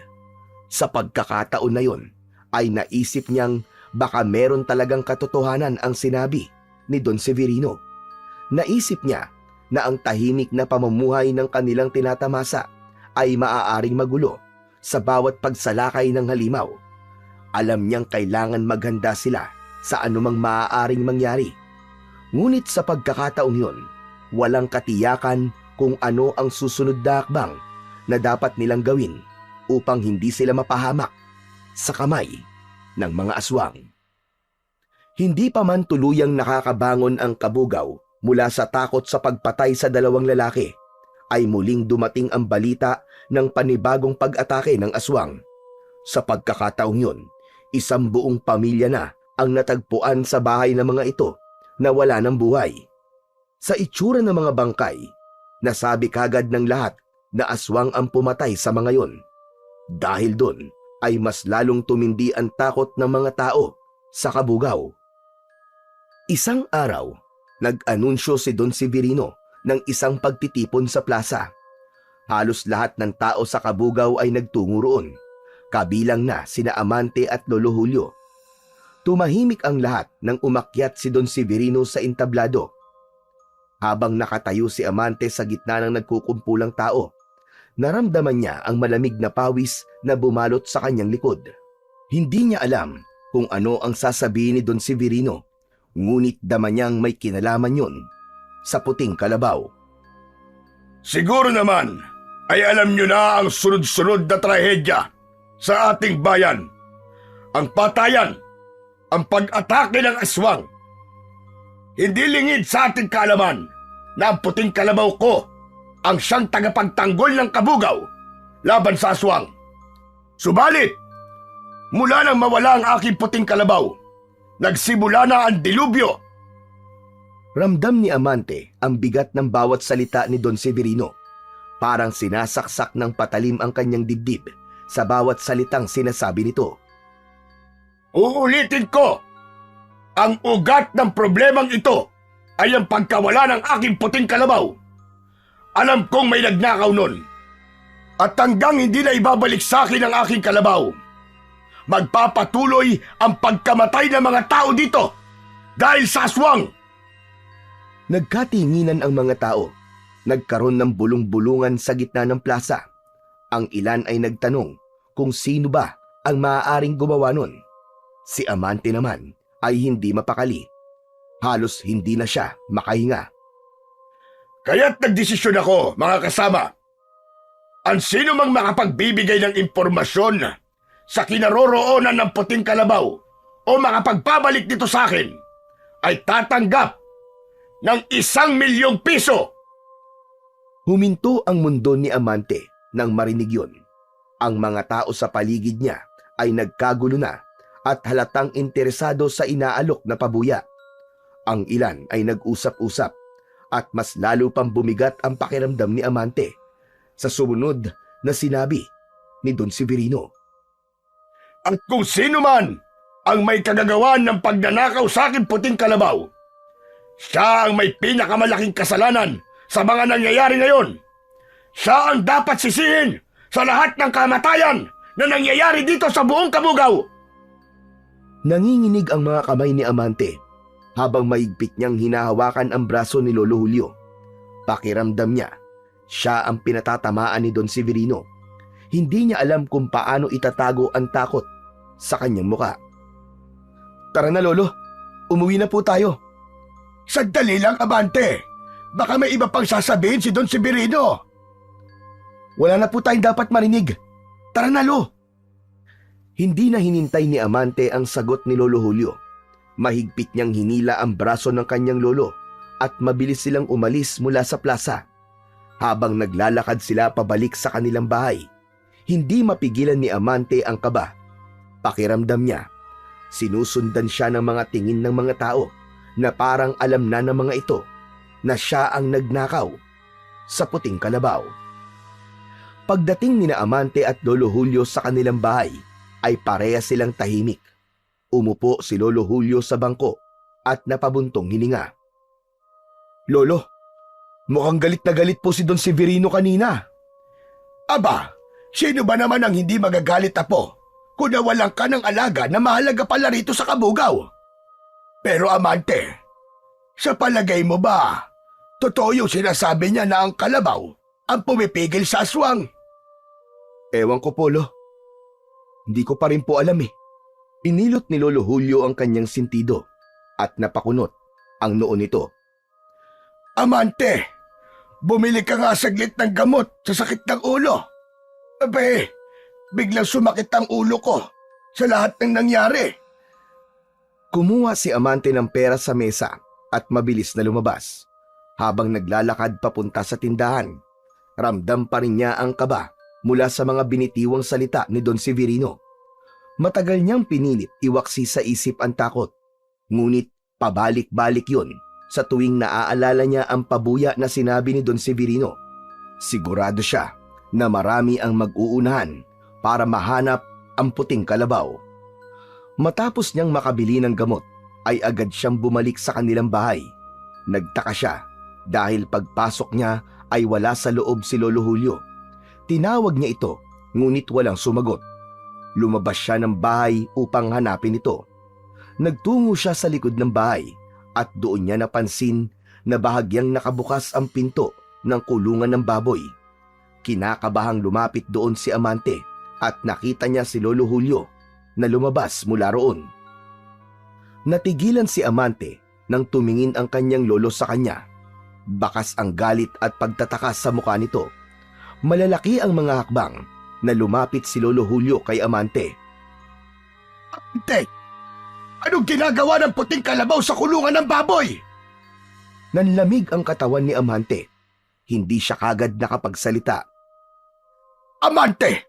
Sa pagkakataon na yon, ay naisip niyang baka meron talagang katotohanan ang sinabi ni Don Severino. Naisip niya na ang tahimik na pamumuhay ng kanilang tinatamasa ay maaaring magulo sa bawat pagsalakay ng halimaw. Alam niyang kailangan maghanda sila sa anumang maaaring mangyari. Ngunit sa pagkakataong yon, walang katiyakan kung ano ang susunod na hakbang na dapat nilang gawin upang hindi sila mapahamak sa kamay ng mga aswang. Hindi pa man tuluyang nakakabangon ang Kabugao mula sa takot sa pagpatay sa 2 lalaki, ay muling dumating ang balita ng panibagong pag-atake ng aswang. Sa pagkakataong yon, isang buong pamilya na ang natagpuan sa bahay ng mga ito na wala ng buhay. Sa itsura ng mga bangkay, nasabi kagad ng lahat na aswang ang pumatay sa mga yon. Dahil doon ay mas lalong tumindi ang takot ng mga tao sa Kabugao. Isang araw, Nag-anunsyo si Don Severino ng isang pagtitipon sa plaza. Halos lahat ng tao sa Kabugaw ay nagtungo roon, kabilang na sina Amante at Lolo Julio. Tumahimik ang lahat nang umakyat si Don Severino sa entablado. Habang nakatayo si Amante sa gitna ng nagkukumpulang tao, naramdaman niya ang malamig na pawis na bumalot sa kanyang likod. Hindi niya alam kung ano ang sasabihin ni Don Severino, ngunit dama niyang may kinalaman yun sa puting kalabaw. Siguro naman ay alam nyo na ang sunod-sunod na trahedya sa ating bayan. Ang patayan, ang pag-atake ng aswang. Hindi lingid sa ating kaalaman na ang puting kalabaw ko ang siyang tagapagtanggol ng Kabugaw laban sa aswang. Subalit, mula nang mawala ang aking puting kalabaw, nagsimula na ang dilubyo. Ramdam ni Amante ang bigat ng bawat salita ni Don Severino. Parang sinasaksak ng patalim ang kanyang dibdib sa bawat salitang sinasabi nito. Uulitin ko, ang ugat ng problemang ito ay ang pagkawala ng aking puting kalabaw. Alam kong may nagnakaw nun. At hanggang hindi na ibabalik sa akin ang aking kalabaw, magpapatuloy ang pagkamatay ng mga tao dito dahil sa aswang. Nagkatinginan ang mga tao. Nagkaroon ng bulong-bulungan sa gitna ng plaza. Ang ilan ay nagtanong kung sino ba ang maaaring gumawa nun. Si Amante naman ay hindi mapakali. Halos hindi na siya makahinga. Kaya't nagdesisyon ako, mga kasama. Ang sino mang makapagbibigay ng impormasyon sa kinaroroonan ng puting kalabaw o makapagpabalik dito sa akin ay tatanggap ng 1,000,000 piso. Huminto ang mundo ni Amante nang marinig yun. Ang mga tao sa paligid niya ay nagkagulo na at halatang interesado sa inaalok na pabuya. Ang ilan ay nag-usap-usap at mas lalo pang bumigat ang pakiramdam ni Amante sa sumunod na sinabi ni Don Severino. At kung sino man ang may kagagawan ng pagnanakaw sa aking puting kalabaw, siya ang may pinakamalaking kasalanan sa mga nangyayari ngayon. Siya ang dapat sisihin sa lahat ng kamatayan na nangyayari dito sa buong Kabugaw. Nanginginig ang mga kamay ni Amante habang maigpit niyang hinahawakan ang braso ni Lolo Julio. Pakiramdam niya, siya ang pinatatamaan ni Don Severino. Hindi niya alam kung paano itatago ang takot sa kanyang muka. Tara na, Lolo. Umuwi na po tayo. Sandali lang, Amante. Baka may iba pang sasabihin si Don Severino. Wala na po tayong dapat marinig. Tara na, Lo. Hindi na hinintay ni Amante ang sagot ni Lolo Julio. Mahigpit niyang hinila ang braso ng kanyang lolo at mabilis silang umalis mula sa plaza. Habang naglalakad sila pabalik sa kanilang bahay, hindi mapigilan ni Amante ang kaba. Pakiramdam niya, sinusundan siya ng mga tingin ng mga tao na parang alam na ng mga ito na siya ang nagnakaw sa puting kalabaw. Pagdating ni na Amante at Lolo Julio sa kanilang bahay, ay pareha silang tahimik. Umupo si Lolo Julio sa bangko at napabuntong hininga. Lolo, mukhang galit na galit po si Don Severino kanina. Aba, sino ba naman ang hindi magagalit, Apo, kung nawalan ka ng alaga na mahalaga pala rito sa Kabugaw? Pero Amante, sa palagay mo ba, totoo yung sinasabi niya na ang kalabaw ang pumipigil sa aswang? Ewan ko po, Lo. Hindi ko pa rin po alam eh. Inilot ni Lolo Julio ang kanyang sintido at napakunot ang noo nito. Amante, bumili ka nga saglit ng gamot sa sakit ng ulo. Abe, biglang sumakit ang ulo ko sa lahat ng nangyari. Kumuha si Amante ng pera sa mesa at mabilis na lumabas. Habang naglalakad papunta sa tindahan, ramdam pa rin niya ang kaba mula sa mga binitiwang salita ni Don Severino. Matagal niyang pinilit iwaksi sa isip ang takot, ngunit pabalik-balik yun sa tuwing naaalala niya ang pabuya na sinabi ni Don Severino. Sigurado siya na marami ang mag-uunahan para mahanap ang puting kalabaw. Matapos niyang makabili ng gamot, ay agad siyang bumalik sa kanilang bahay. Nagtaka siya dahil pagpasok niya ay wala sa loob si Lolo Julio. Tinawag niya ito ngunit walang sumagot. Lumabas siya ng bahay upang hanapin ito. Nagtungo siya sa likod ng bahay at doon niya napansin na bahagyang nakabukas ang pinto ng kulungan ng baboy. Kinakabahang lumapit doon si Amante at nakita niya si Lolo Julio na lumabas mula roon. Natigilan si Amante nang tumingin ang kanyang lolo sa kanya. Bakas ang galit at pagtataka sa mukha nito. Malalaki ang mga hakbang na lumapit si Lolo Julio kay Amante. Amante! Anong ginagawa ng puting kalabaw sa kulungan ng baboy? Nanlamig ang katawan ni Amante. Hindi siya kagad nakapagsalita. Amante!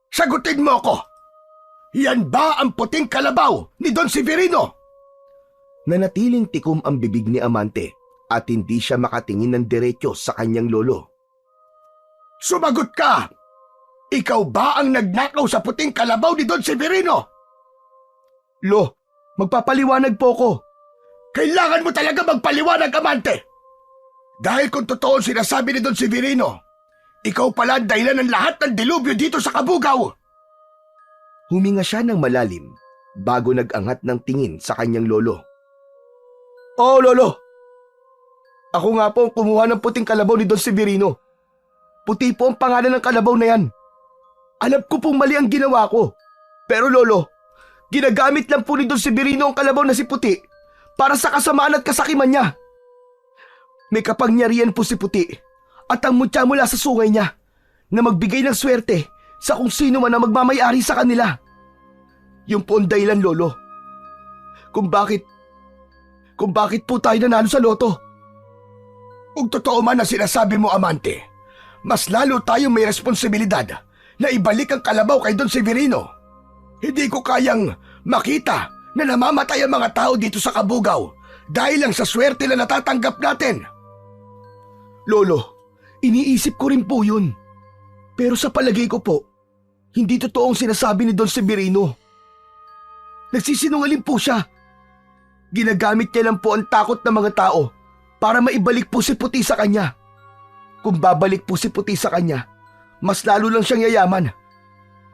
Sagutin mo ako! Yan ba ang puting kalabaw ni Don Severino? Nanatiling tikom ang bibig ni Amante at hindi siya makatingin ng diretso sa kanyang lolo. Sumagot ka! Ikaw ba ang nagnakaw sa puting kalabaw ni Don Severino? Lo, magpapaliwanag po ko. Kailangan mo talaga magpaliwanag, Amante! Dahil kung totoo ang sinasabi ni Don Severino, ikaw pala ang dahilan ng lahat ng dilubyo dito sa Kabugaw! Huminga siya ng malalim bago nag-angat ng tingin sa kanyang lolo. Oo, lolo! Ako nga po ang kumuha ng puting kalabaw ni Don Severino. Puti po ang pangalan ng kalabaw na yan. Alam ko pong mali ang ginawa ko. Pero lolo, ginagamit lang po ni Don Severino ang kalabaw na si Puti para sa kasamaan at kasakiman niya. May kapangyarihan po si Puti at ang mutya mula sa sungay niya na magbigay ng swerte sa kung sino man ang magmamayari sa kanila. Yung po ang dahilan, lolo. Kung bakit po tayo nanalo sa loto. Kung totoo man ang sinasabi mo, Amante, mas lalo tayong may responsibilidad na ibalik ang kalabaw kay Don Severino. Hindi ko kayang makita na namamatay ang mga tao dito sa Kabugaw dahil lang sa swerte na natatanggap natin. Lolo, iniisip ko rin po yun. Pero sa palagay ko po, hindi totoo ang sinasabi ni Don Severino. Nagsisinungaling po siya. Ginagamit niya lang po ang takot ng mga tao para maibalik po si Puti sa kanya. Kung babalik po si Puti sa kanya, mas lalo lang siyang yayaman.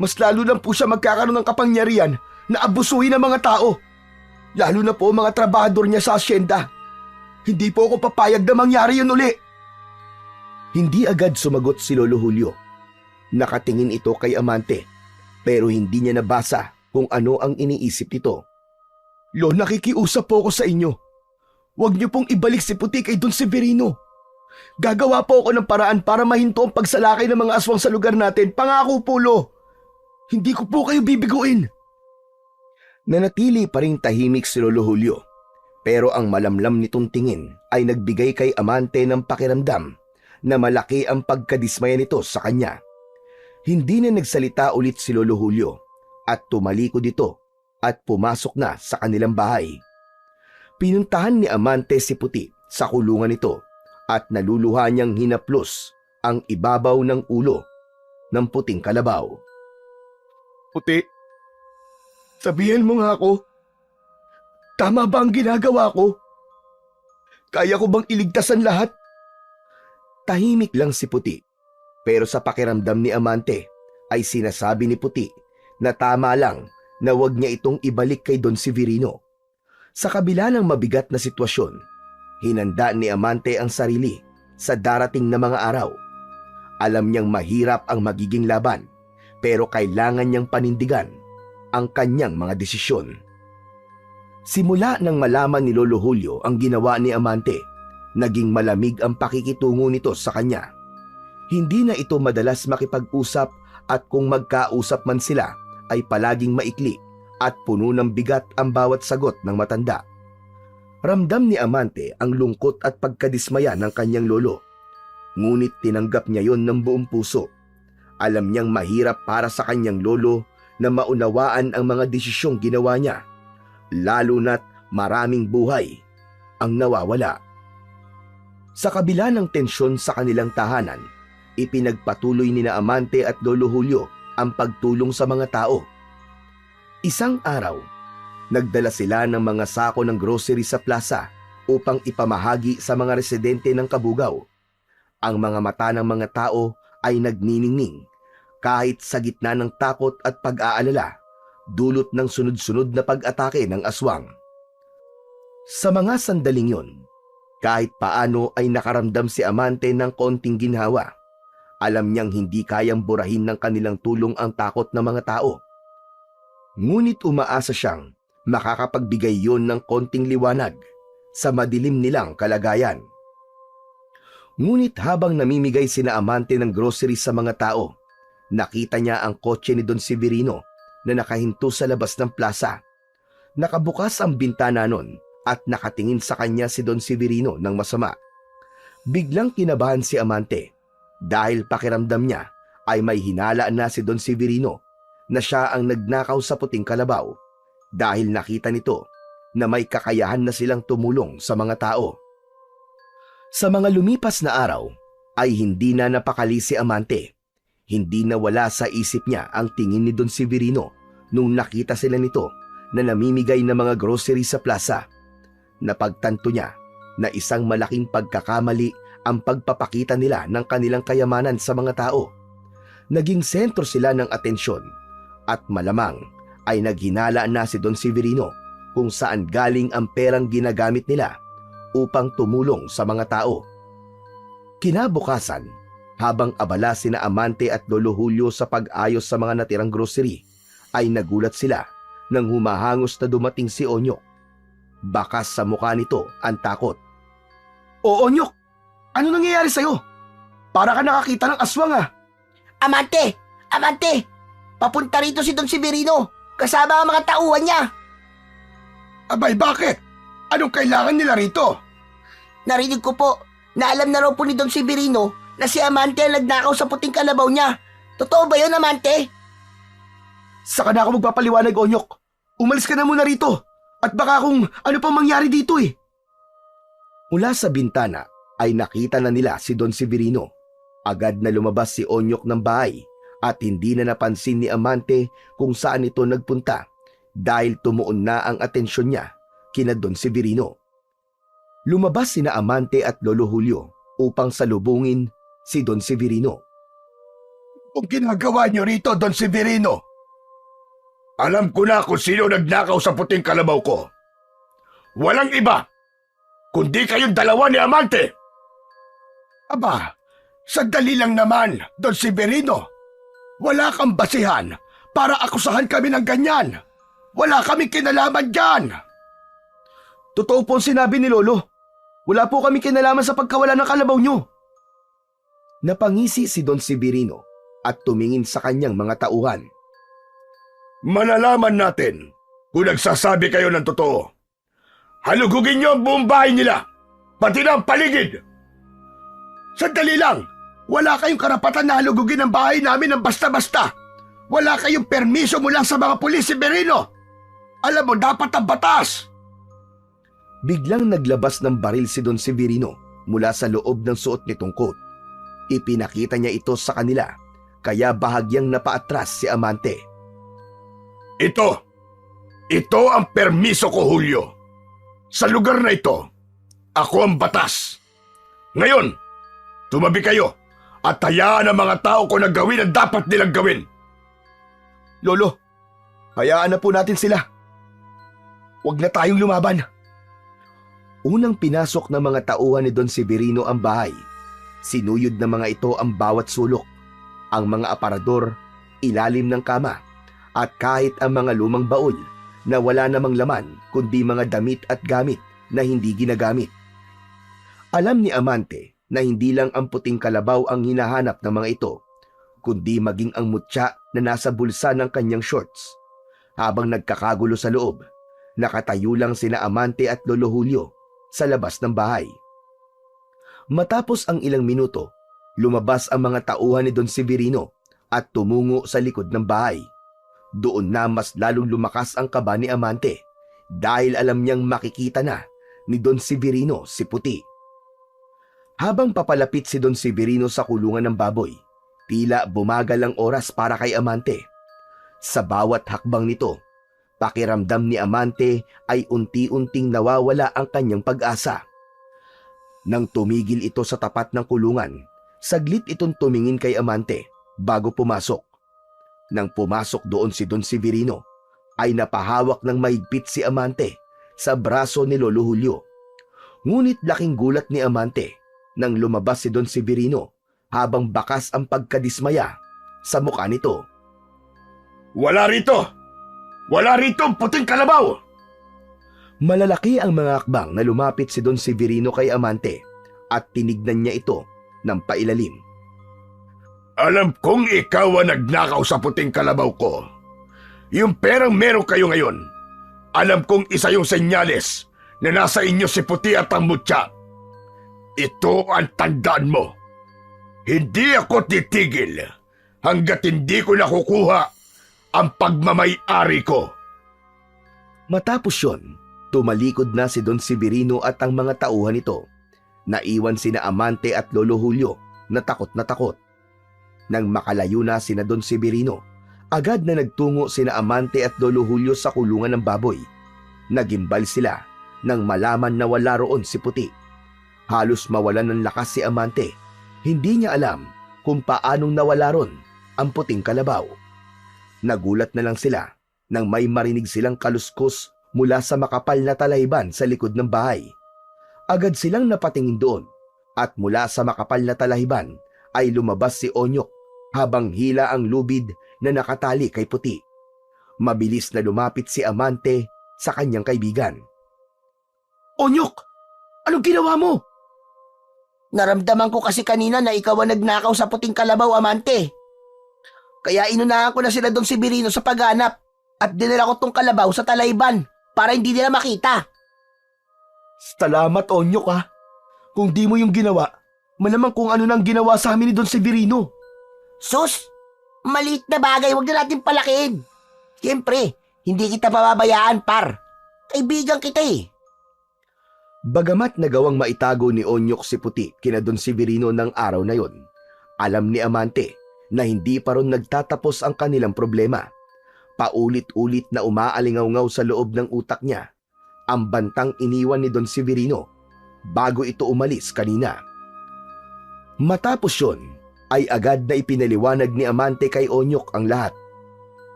Mas lalo lang po siya magkakaroon ng kapangyarihan na abusuhin ang mga tao. Lalo na po ang mga trabahador niya sa asyenda. Hindi po ako papayag na mangyari yun uli. Hindi agad sumagot si Lolo Julio. Nakatingin ito kay Amante, pero hindi niya nabasa kung ano ang iniisip nito. Lo, nakikiusap po ako sa inyo. Huwag niyo pong ibalik si Puti kay Don Severino. Gagawa po ako ng paraan para mahinto ang pagsalakay ng mga aswang sa lugar natin. Pangako po, Lo. Hindi ko po kayo bibiguin. Nanatili pa ring tahimik si Lolo Julio. Pero ang malamlam nitong tingin ay nagbigay kay Amante ng pakiramdam na malaki ang pagkadismaya nito sa kanya. Hindi na nagsalita ulit si Lolo Julio at tumalikod ito at pumasok na sa kanilang bahay. Pinuntahan ni Amante si Puti sa kulungan nito at naluluha niyang hinaplos ang ibabaw ng ulo ng puting kalabaw. Puti, sabihin mo nga ako, tama ba ang ginagawa ko? Kaya ko bang iligtas ang lahat? Tahimik lang si Puti, pero sa pakiramdam ni Amante ay sinasabi ni Puti na tama lang na huwag niya itong ibalik kay Don Severino. Sa kabila ng mabigat na sitwasyon, hinanda ni Amante ang sarili sa darating na mga araw. Alam niyang mahirap ang magiging laban, pero kailangan niyang panindigan ang kanyang mga desisyon. Simula nang malaman ni Lolo Julio ang ginawa ni Amante, naging malamig ang pakikitungo nito sa kanya. Hindi na ito madalas makipag-usap at kung magkausap man sila ay palaging maikli at puno ng bigat ang bawat sagot ng matanda. Ramdam ni Amante ang lungkot at pagkadismaya ng kanyang lolo. Ngunit tinanggap niya yon ng buong puso. Alam niyang mahirap para sa kanyang lolo na maunawaan ang mga desisyong ginawa niya, lalo na't maraming buhay ang nawawala. Sa kabila ng tensyon sa kanilang tahanan, ipinagpatuloy ni na Amante at Lolo Julio ang pagtulong sa mga tao. Isang araw, nagdala sila ng mga sako ng grocery sa plaza upang ipamahagi sa mga residente ng Kabugaw. Ang mga mata ng mga tao ay nagniningning kahit sa gitna ng takot at pag-aalala dulot ng sunod-sunod na pag-atake ng aswang. Sa mga sandaling yon, kahit paano ay nakaramdam si Amante ng konting ginhawa. Alam niyang hindi kayang burahin ng kanilang tulong ang takot ng mga tao. Ngunit umaasa siyang makakapagbigay yon ng konting liwanag sa madilim nilang kalagayan. Ngunit habang namimigay sina Amante ng groceries sa mga tao, nakita niya ang kotse ni Don Severino na nakahinto sa labas ng plaza. Nakabukas ang bintana nun at nakatingin sa kanya si Don Severino ng masama. Biglang kinabahan si Amante dahil pakiramdam niya ay may hinala na si Don Severino na siya ang nagnakaw sa puting kalabaw dahil nakita nito na may kakayahan na silang tumulong sa mga tao. Sa mga lumipas na araw ay hindi na napakali si Amante. Hindi na wala sa isip niya ang tingin ni Don Severino nung nakita sila nito na namimigay ng mga grocery sa plaza. Napagtanto niya na isang malaking pagkakamali ang pagpapakita nila ng kanilang kayamanan sa mga tao. Naging sentro sila ng atensyon at malamang ay naghinala na si Don Severino kung saan galing ang perang ginagamit nila upang tumulong sa mga tao. Kinabukasan, habang abala sina Amante at Lolo Julio sa pag-ayos sa mga natirang grocery, ay nagulat sila nang humahangos na dumating si Onyok. Bakas sa mukha nito ang takot. O Onyok, ano nangyayari sa'yo? Para ka nakakita ng aswang ah. Amante! Amante! Papunta rito si Don Severino, kasama ang mga tauhan niya. Abay, bakit? Anong kailangan nila rito? Narinig ko po na alam na raw po ni Don Severino na si Amante ang nagnakaw sa puting kalabaw niya. Totoo ba yun, Amante? Saka na ako magpapaliwanag, Onyok. Umalis ka na muna rito at baka kung ano pang mangyari dito eh. Mula sa bintana ay nakita na nila si Don Severino. Agad na lumabas si Onyok ng bahay at hindi na napansin ni Amante kung saan ito nagpunta dahil tumuon na ang atensyon niya kina Don Severino. Lumabas sina Amante at Lolo Julio upang salubungin si Don Severino. Kung ginagawa niyo rito, Don Severino? Alam ko na kung sino nagnakaw sa puting kalabaw ko. Walang iba, kundi kayong dalawa ni Amante. Aba, sandali lang naman, Don Severino. Wala kang basihan para akusahan kami ng ganyan. Wala kaming kinalaman dyan. Totoo po ang sinabi ni Lolo. Wala po kami kinalaman sa pagkawala ng kalabaw nyo. Napangisi si Don Severino at tumingin sa kanyang mga tauhan. Malalaman natin kung nagsasabi kayo ng totoo. Halugugin niyo ang buong bahay nila, pati na ang paligid. Sandali lang, wala kayong karapatan na halugugin ang bahay namin ng basta-basta. Wala kayong permiso mula sa mga pulis, Severino. Alam mo, dapat ang batas. Biglang naglabas ng baril si Don Severino mula sa loob ng suot nitong coat. Ipinakita niya ito sa kanila, kaya bahagyang napaatras si Amante. Ito ang permiso ko, Julio. Sa lugar na ito, ako ang batas. Ngayon, tumabi kayo at hayaan ang mga tao ko na gawin ang dapat nilang gawin. Lolo, hayaan na po natin sila. Huwag na tayong lumaban. Unang pinasok ng mga tauhan ni Don Severino ang bahay. Sinuyod ng mga ito ang bawat sulok, ang mga aparador, ilalim ng kama, at kahit ang mga lumang baul na wala namang laman kundi mga damit at gamit na hindi ginagamit. Alam ni Amante na hindi lang ang puting kalabaw ang hinahanap ng mga ito, kundi maging ang mutya na nasa bulsa ng kanyang shorts. Habang nagkakagulo sa loob, nakatayo lang sina Amante at Lolo Julio sa labas ng bahay. Matapos ang ilang minuto, lumabas ang mga tauhan ni Don Severino at tumungo sa likod ng bahay. Doon na mas lalong lumakas ang kaba ni Amante dahil alam niyang makikita na ni Don Severino si Puti. Habang papalapit si Don Severino sa kulungan ng baboy, tila bumagal ang oras para kay Amante. Sa bawat hakbang nito, Pakiramdam ni Amante ay unti-unting nawawala ang kanyang pag-asa. Nang tumigil ito sa tapat ng kulungan, saglit itong tumingin kay Amante bago pumasok. Nang pumasok doon si Don Severino, ay napahawak ng mahigpit si Amante sa braso ni Lolo Julio. Ngunit laking gulat ni Amante nang lumabas si Don Severino habang bakas ang pagkadismaya sa mukha nito. Wala rito! Wala rito ang puting kalabaw! Malalaki ang mga akbang na lumapit si Don Severino kay Amante at tinignan niya ito ng pailalim. Alam kong ikaw ang nagnakaw sa puting kalabaw ko. Yung perang meron kayo ngayon, alam kong isa yung senyales na nasa inyo si Puti at ang Mutya. Ito ang tandaan mo. Hindi ako titigil hanggat hindi ko nakukuha ang pagmamay-ari ko. Matapos yon, tumalikod na si Don Severino at ang mga tauhan nito. Naiwan sina Amante at Lolo Julio na takot na takot. Nang makalayo na sina Don Severino, agad na nagtungo sina Amante at Lolo Julio sa kulungan ng baboy. Nagimbal sila nang malaman na wala roon si Puti. Halos mawalan ng lakas si Amante. Hindi niya alam kung paanong nawala ron ang puting kalabaw. Nagulat na lang sila nang may marinig silang kaluskos mula sa makapal na talayban sa likod ng bahay. Agad silang napatingin doon at mula sa makapal na talayban ay lumabas si Onyok habang hila ang lubid na nakatali kay Puti. Mabilis na lumapit si Amante sa kanyang kaibigan. Onyok! Anong ginawa mo? Naramdaman ko kasi kanina na ikaw ang nagnakaw sa puting kalabaw, Amante. Kaya inunahan ko na sila Don Severino sa paghanap at dinala ko tong kalabaw sa talayban para hindi nila makita. Salamat, Onyok ah. Kung di mo yung ginawa, malamang kung ano nang ginawa sa amin ni Don Severino. Sus! Maliit na bagay, huwag na natin palakihin. Siyempre, hindi kita pababayaan, par. Kaibigan kita eh. Bagamat nagawang maitago ni Onyok si Puti kina Don Severino ng araw na yon, alam ni Amante na hindi pa ron nagtatapos ang kanilang problema. Paulit-ulit na umaalingaw-ngaw sa loob ng utak niya ang bantang iniwan ni Don Severino bago ito umalis kanina. Matapos yon, ay agad na ipinaliwanag ni Amante kay Onyok ang lahat.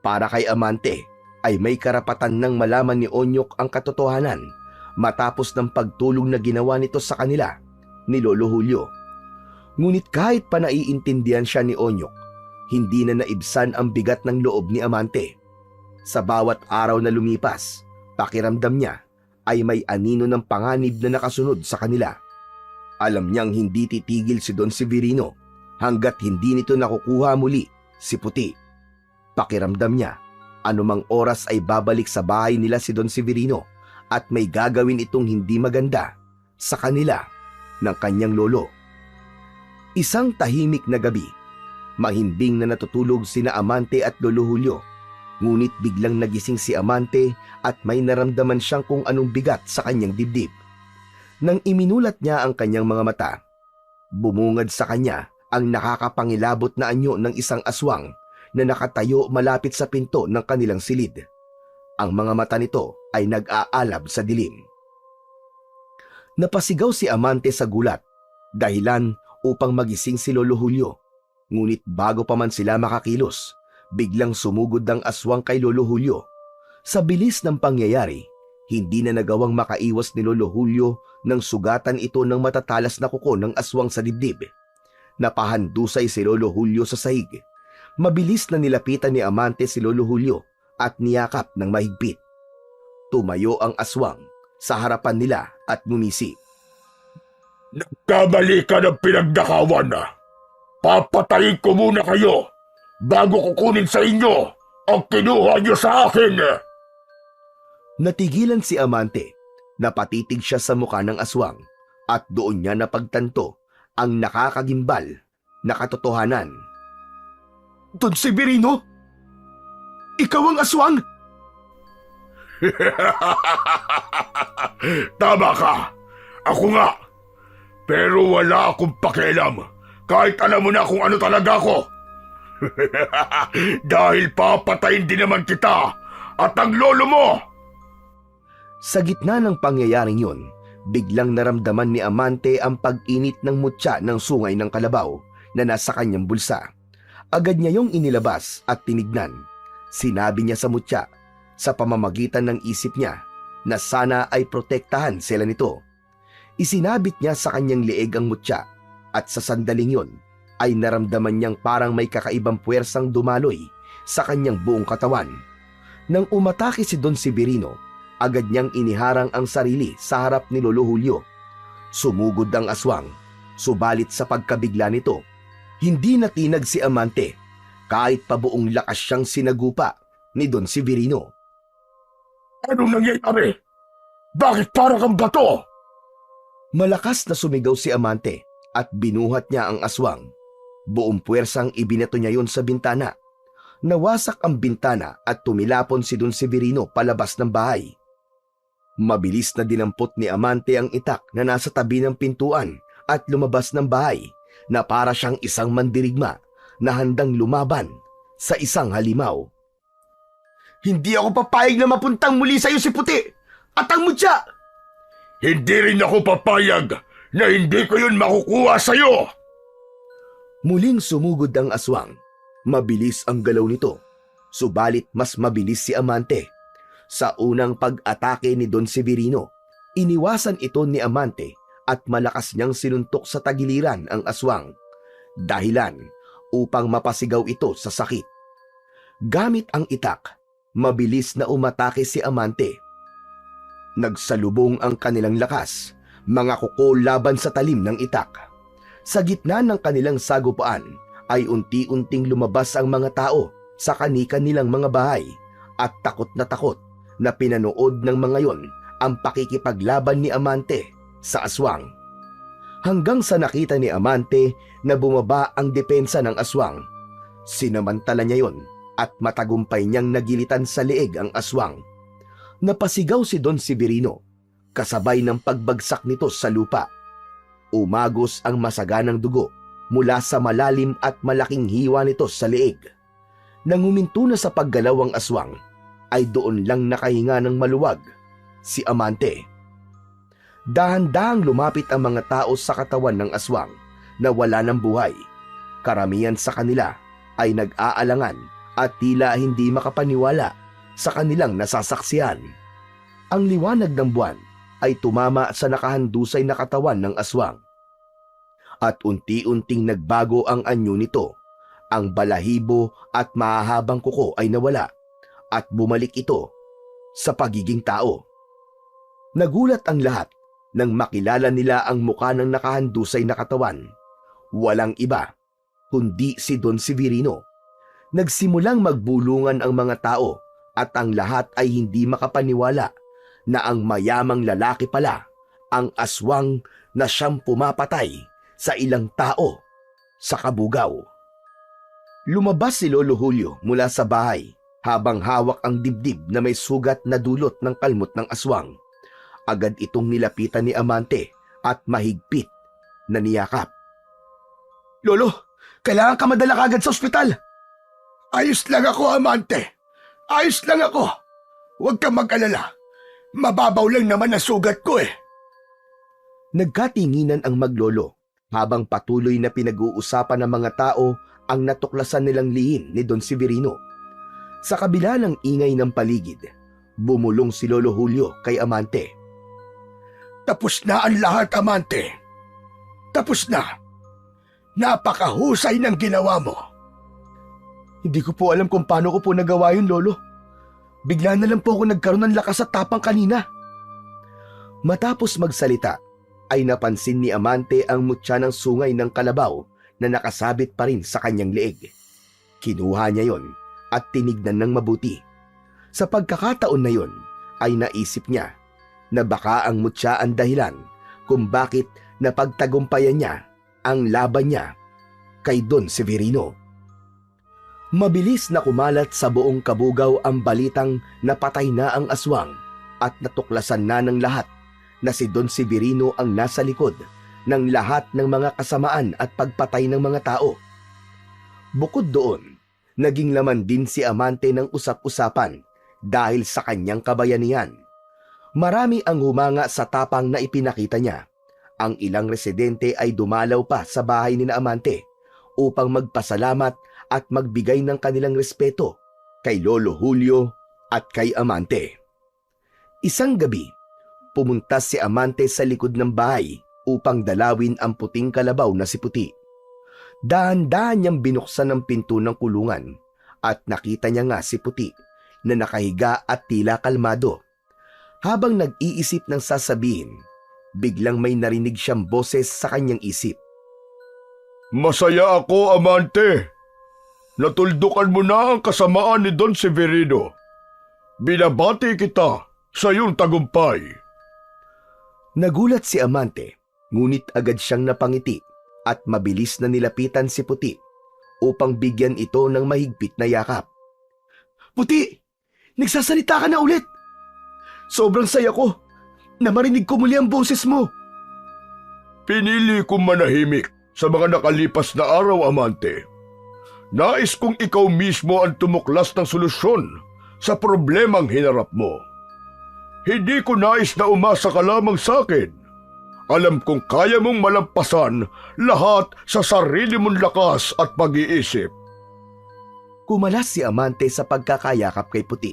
Para kay Amante ay may karapatan ng malaman ni Onyok ang katotohanan matapos ng pagtulong na ginawa nito sa kanila ni Lolo Julio. Ngunit kahit pa naiintindihan siya ni Onyok, hindi na naibsan ang bigat ng loob ni Amante. Sa bawat araw na lumipas, pakiramdam niya ay may anino ng panganib na nakasunod sa kanila. Alam niyang hindi titigil si Don Severino hanggat hindi nito nakukuha muli si Puti. Pakiramdam niya, anumang oras ay babalik sa bahay nila si Don Severino at may gagawin itong hindi maganda sa kanila ng kanyang lolo. Isang tahimik na gabi, mahimbing na natutulog sina Amante at Lolo Julio. Ngunit biglang nagising si Amante at may naramdaman siyang kung anong bigat sa kanyang dibdib. Nang iminulat niya ang kanyang mga mata, bumungad sa kanya ang nakakapangilabot na anyo ng isang aswang na nakatayo malapit sa pinto ng kanilang silid. Ang mga mata nito ay nag-aalab sa dilim. Napasigaw si Amante sa gulat, dahilan upang magising si Lolo Julio. Ngunit bago pa man sila makakilos, biglang sumugod ang aswang kay Lolo Julio. Sa bilis ng pangyayari, hindi na nagawang makaiwas ni Lolo Julio nang sugatan ito ng matatalas na kuko ng aswang sa dibdib. Napahandusay si Lolo Julio sa sahig. Mabilis na nilapitan ni Amante si Lolo Julio at niyakap ng mahigpit. Tumayo ang aswang sa harapan nila at ngumisi. Nagkamali ka ng pinagdakawan na. Papatayin ko muna kayo bago kukunin sa inyo ang kinuha niyo sa akin. Natigilan si Amante. Napatitig siya sa mukha ng aswang at doon niya napagtanto ang nakakagimbal na katotohanan. Don Severino? Ikaw ang aswang? Tama ka. Ako nga. Pero wala akong pakialam kahit alam mo na kung ano talaga ako. Dahil papatayin din naman kita at ang lolo mo! Sa gitna ng pangyayaring yun, biglang naramdaman ni Amante ang pag-init ng mutya ng sungay ng kalabaw na nasa kanyang bulsa. Agad niya yung inilabas at tinignan. Sinabi niya sa mutya, sa pamamagitan ng isip niya, na sana ay protektahan sila nito. Isinabit niya sa kanyang leeg ang mutya at sa sandaling yun ay naramdaman niyang parang may kakaibang puwersang dumaloy sa kanyang buong katawan. Nang umatake si Don Severino, agad niyang iniharang ang sarili sa harap ni Lolo Julio. Sumugod ang aswang, subalit sa pagkabigla nito, hindi natinag si Amante kahit pa buong lakas siyang sinagupa ni Don Severino. Anong nangyayari? Bakit para kang bato? Malakas na sumigaw si Amante at binuhat niya ang aswang. Buong puwersang ibinato niya yun sa bintana. Nawasak ang bintana at tumilapon si Don Severino palabas ng bahay. Mabilis na dinampot ni Amante ang itak na nasa tabi ng pintuan at lumabas ng bahay na para siyang isang mandirigma na handang lumaban sa isang halimaw. Hindi ako papayag na mapuntang muli sa iyo si Puti at ang mutya! Hindi rin ako papayag na hindi ko yun makukuha sa'yo! Muling sumugod ang aswang. Mabilis ang galaw nito, subalit mas mabilis si Amante. Sa unang pag-atake ni Don Severino, iniwasan ito ni Amante at malakas niyang sinuntok sa tagiliran ang aswang. Dahilan upang mapasigaw ito sa sakit. Gamit ang itak, mabilis na umatake si Amante. Nagsalubong ang kanilang lakas, mga kuko laban sa talim ng itak. Sa gitna ng kanilang sagupaan ay unti-unting lumabas ang mga tao sa kani-kanilang mga bahay at takot na pinanood ng mga yon ang pakikipaglaban ni Amante sa aswang. Hanggang sa nakita ni Amante na bumaba ang depensa ng aswang, sinamantala niya yon at matagumpay niyang nagilitan sa leeg ang aswang. Napasigaw si Don Severino, kasabay ng pagbagsak nito sa lupa. Umagos ang masaganang dugo mula sa malalim at malaking hiwa nito sa leeg. Nang huminto na sa paggalaw ang aswang, ay doon lang nakahinga ng maluwag si Amante. Dahan-dahang lumapit ang mga tao sa katawan ng aswang na wala ng buhay. Karamihan sa kanila ay nag-aalangan at tila hindi makapaniwala sa kanilang nasasaksihan. Ang liwanag ng buwan ay tumama sa nakahandusay na katawan ng aswang. At unti-unting nagbago ang anyo nito. Ang balahibo at mahahabang kuko ay nawala at bumalik ito sa pagiging tao. Nagulat ang lahat nang makilala nila ang mukha ng nakahandusay na katawan. Walang iba kundi si Don Severino. Nagsimulang magbulungan ang mga tao at ang lahat ay hindi makapaniwala na ang mayamang lalaki pala ang aswang na siyang pumapatay sa ilang tao sa Kabugaw. Lumabas si Lolo Julio mula sa bahay habang hawak ang dibdib na may sugat na dulot ng kalmot ng aswang. Agad itong nilapitan ni Amante at mahigpit na niyakap. Lolo, kailangan ka madala kagad sa ospital. Ayos lang ako, Amante. Ayos lang ako. Huwag kang mag-alala. Mababaw lang naman ang sugat ko eh. Nagkatinginan ang maglolo habang patuloy na pinag-uusapan ng mga tao ang natuklasan nilang lihim ni Don Severino. Sa kabila ng ingay ng paligid, bumulong si Lolo Julio kay Amante. Tapos na ang lahat, Amante. Tapos na. Napakahusay ng ginawa mo. Hindi ko po alam kung paano ko po nagawa yun, Lolo. Bigla na lang po ako nagkaroon ng lakas at tapang kanina. Matapos magsalita, ay napansin ni Amante ang mutya ng sungay ng kalabaw na nakasabit pa rin sa kanyang leeg. Kinuha niya yon at tinignan ng mabuti. Sa pagkakataon na yon, ay naisip niya na baka ang mutya ang dahilan kung bakit napagtagumpayan niya ang laban niya kay Don Severino. Mabilis na kumalat sa buong Kabugaw ang balitang napatay na ang aswang at natuklasan na ng lahat na si Don Severino ang nasa likod ng lahat ng mga kasamaan at pagpatay ng mga tao. Bukod doon, naging laman din si Amante ng usap-usapan dahil sa kanyang kabayanihan. Marami ang humanga sa tapang na ipinakita niya. Ang ilang residente ay dumalaw pa sa bahay ni na Amante upang magpasalamat at magbigay ng kanilang respeto kay Lolo Julio at kay Amante. Isang gabi, pumunta si Amante sa likod ng bahay upang dalawin ang puting kalabaw na si Puti. Dahan-dahan niyang binuksan ang pinto ng kulungan at nakita niya nga si Puti na nakahiga at tila kalmado. Habang nag-iisip ng sasabihin, biglang may narinig siyang boses sa kanyang isip. Masaya ako, Amante. Natuldukan mo na ang kasamaan ni Don Severino. Binabati kita sa iyong tagumpay. Nagulat si Amante, ngunit agad siyang napangiti at mabilis na nilapitan si Puti upang bigyan ito ng mahigpit na yakap. Puti, nagsasalita ka na ulit. Sobrang saya ko na marinig ko muli ang boses mo. Pinili kong manahimik sa mga nakalipas na araw, Amante. Nais kong ikaw mismo ang tumuklas ng solusyon sa problemang hinarap mo. Hindi ko nais na umasa ka lamang sa akin. Alam kong kaya mong malampasan lahat sa sarili mong lakas at pag-iisip. Kumalas si Amante sa pagkakayakap kay Puti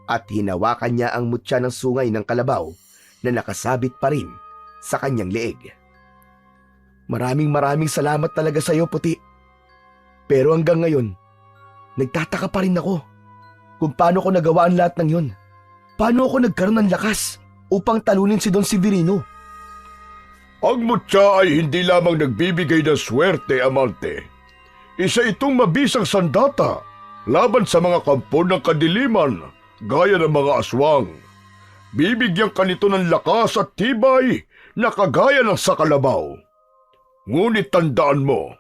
at hinawakan niya ang mutya ng sungay ng kalabaw na nakasabit pa rin sa kanyang leeg. Maraming salamat talaga sa iyo, Puti. Pero hanggang ngayon, nagtataka pa rin ako kung paano ko nagawa ang lahat ng yun. Paano ako nagkaroon ng lakas upang talunin si Don Severino? Ang mutya ay hindi lamang nagbibigay ng swerte, Amante. Isa itong mabisang sandata laban sa mga kampo ng kadiliman gaya ng mga aswang. Bibigyan ka nito ng lakas at tibay na kagaya ng sa kalabaw. Ngunit tandaan mo,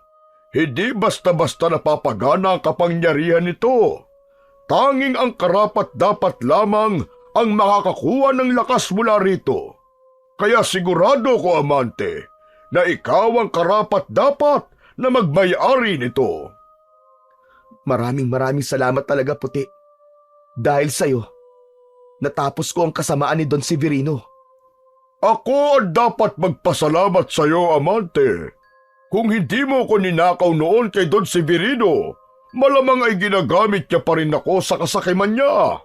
hindi basta-basta napapagana ang kapangyarihan nito. Tanging ang karapat-dapat lamang ang makakakuha ng lakas mula rito. Kaya sigurado ko, Amante, na ikaw ang karapat-dapat na magmay-ari nito. Maraming salamat talaga, Puti. Dahil sa'yo, natapos ko ang kasamaan ni Don Severino. Ako ang dapat magpasalamat sa iyo, Amante. Kung hindi mo ko ninakaw noon kay Don Severino, malamang ay ginagamit niya pa rin ako sa kasakiman niya.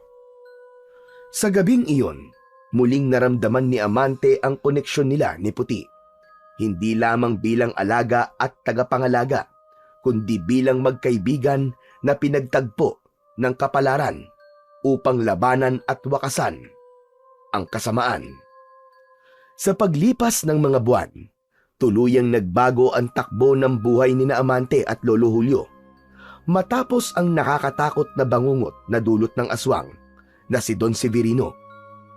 Sa gabing iyon, muling naramdaman ni Amante ang koneksyon nila ni Puti. Hindi lamang bilang alaga at tagapangalaga, kundi bilang magkaibigan na pinagtagpo ng kapalaran upang labanan at wakasan ang kasamaan. Sa paglipas ng mga buwan, tuluyang nagbago ang takbo ng buhay ni na Amante at Lolo Julio. Matapos ang nakakatakot na bangungot na dulot ng aswang na si Don Severino,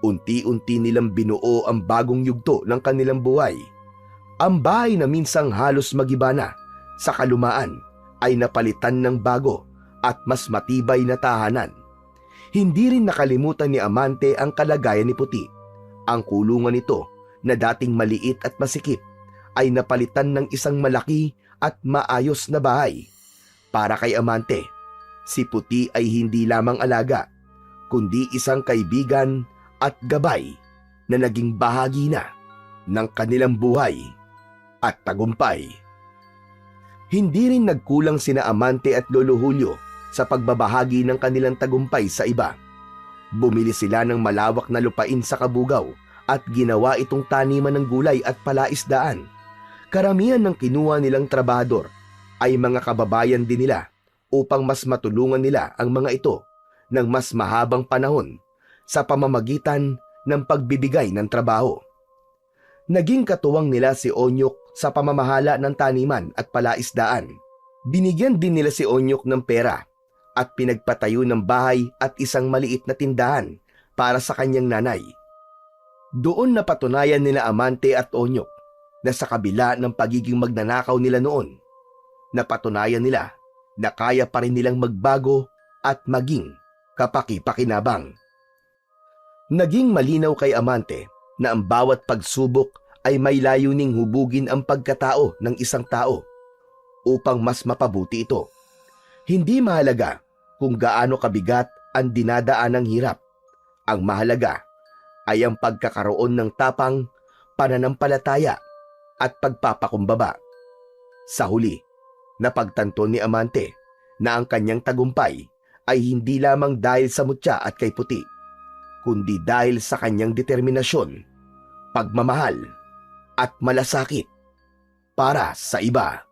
unti-unti nilang binuo ang bagong yugto ng kanilang buhay. Ang bahay na minsang halos mag-iba na sa kalumaan ay napalitan ng bago at mas matibay na tahanan. Hindi rin nakalimutan ni Amante ang kalagayan ni Puti. Ang kulungan nito na dating maliit at masikip ay napalitan ng isang malaki at maayos na bahay. Para kay Amante, si Puti ay hindi lamang alaga, kundi isang kaibigan at gabay na naging bahagi na ng kanilang buhay at tagumpay. Hindi rin nagkulang sina Amante at Lolo Julio sa pagbabahagi ng kanilang tagumpay sa iba. Bumili sila ng malawak na lupain sa Kabugao at ginawa itong taniman ng gulay at palaisdaan. Karamihan ng kinuha nilang trabahador ay mga kababayan din nila upang mas matulungan nila ang mga ito ng mas mahabang panahon sa pamamagitan ng pagbibigay ng trabaho. Naging katuwang nila si Onyok sa pamamahala ng taniman at palaisdaan. Binigyan din nila si Onyok ng pera at pinagpatayo ng bahay at isang maliit na tindahan para sa kanyang nanay. Doon napatunayan nila Amante at Onyok na sa kabila ng pagiging magnanakaw nila noon, napatunayan nila na kaya pa rin nilang magbago at maging kapaki-pakinabang. Naging malinaw kay Amante na ang bawat pagsubok ay may layuning hubugin ang pagkatao ng isang tao upang mas mapabuti ito. Hindi mahalaga kung gaano kabigat ang dinadaan ng hirap Ang mahalaga ay ang pagkakaroon ng tapang, pananampalataya at pagpapakumbaba. Sa huli, napagtanto ni Amante na ang kanyang tagumpay ay hindi lamang dahil sa mutya at kay puti, kundi dahil sa kanyang determinasyon, pagmamahal at malasakit para sa iba.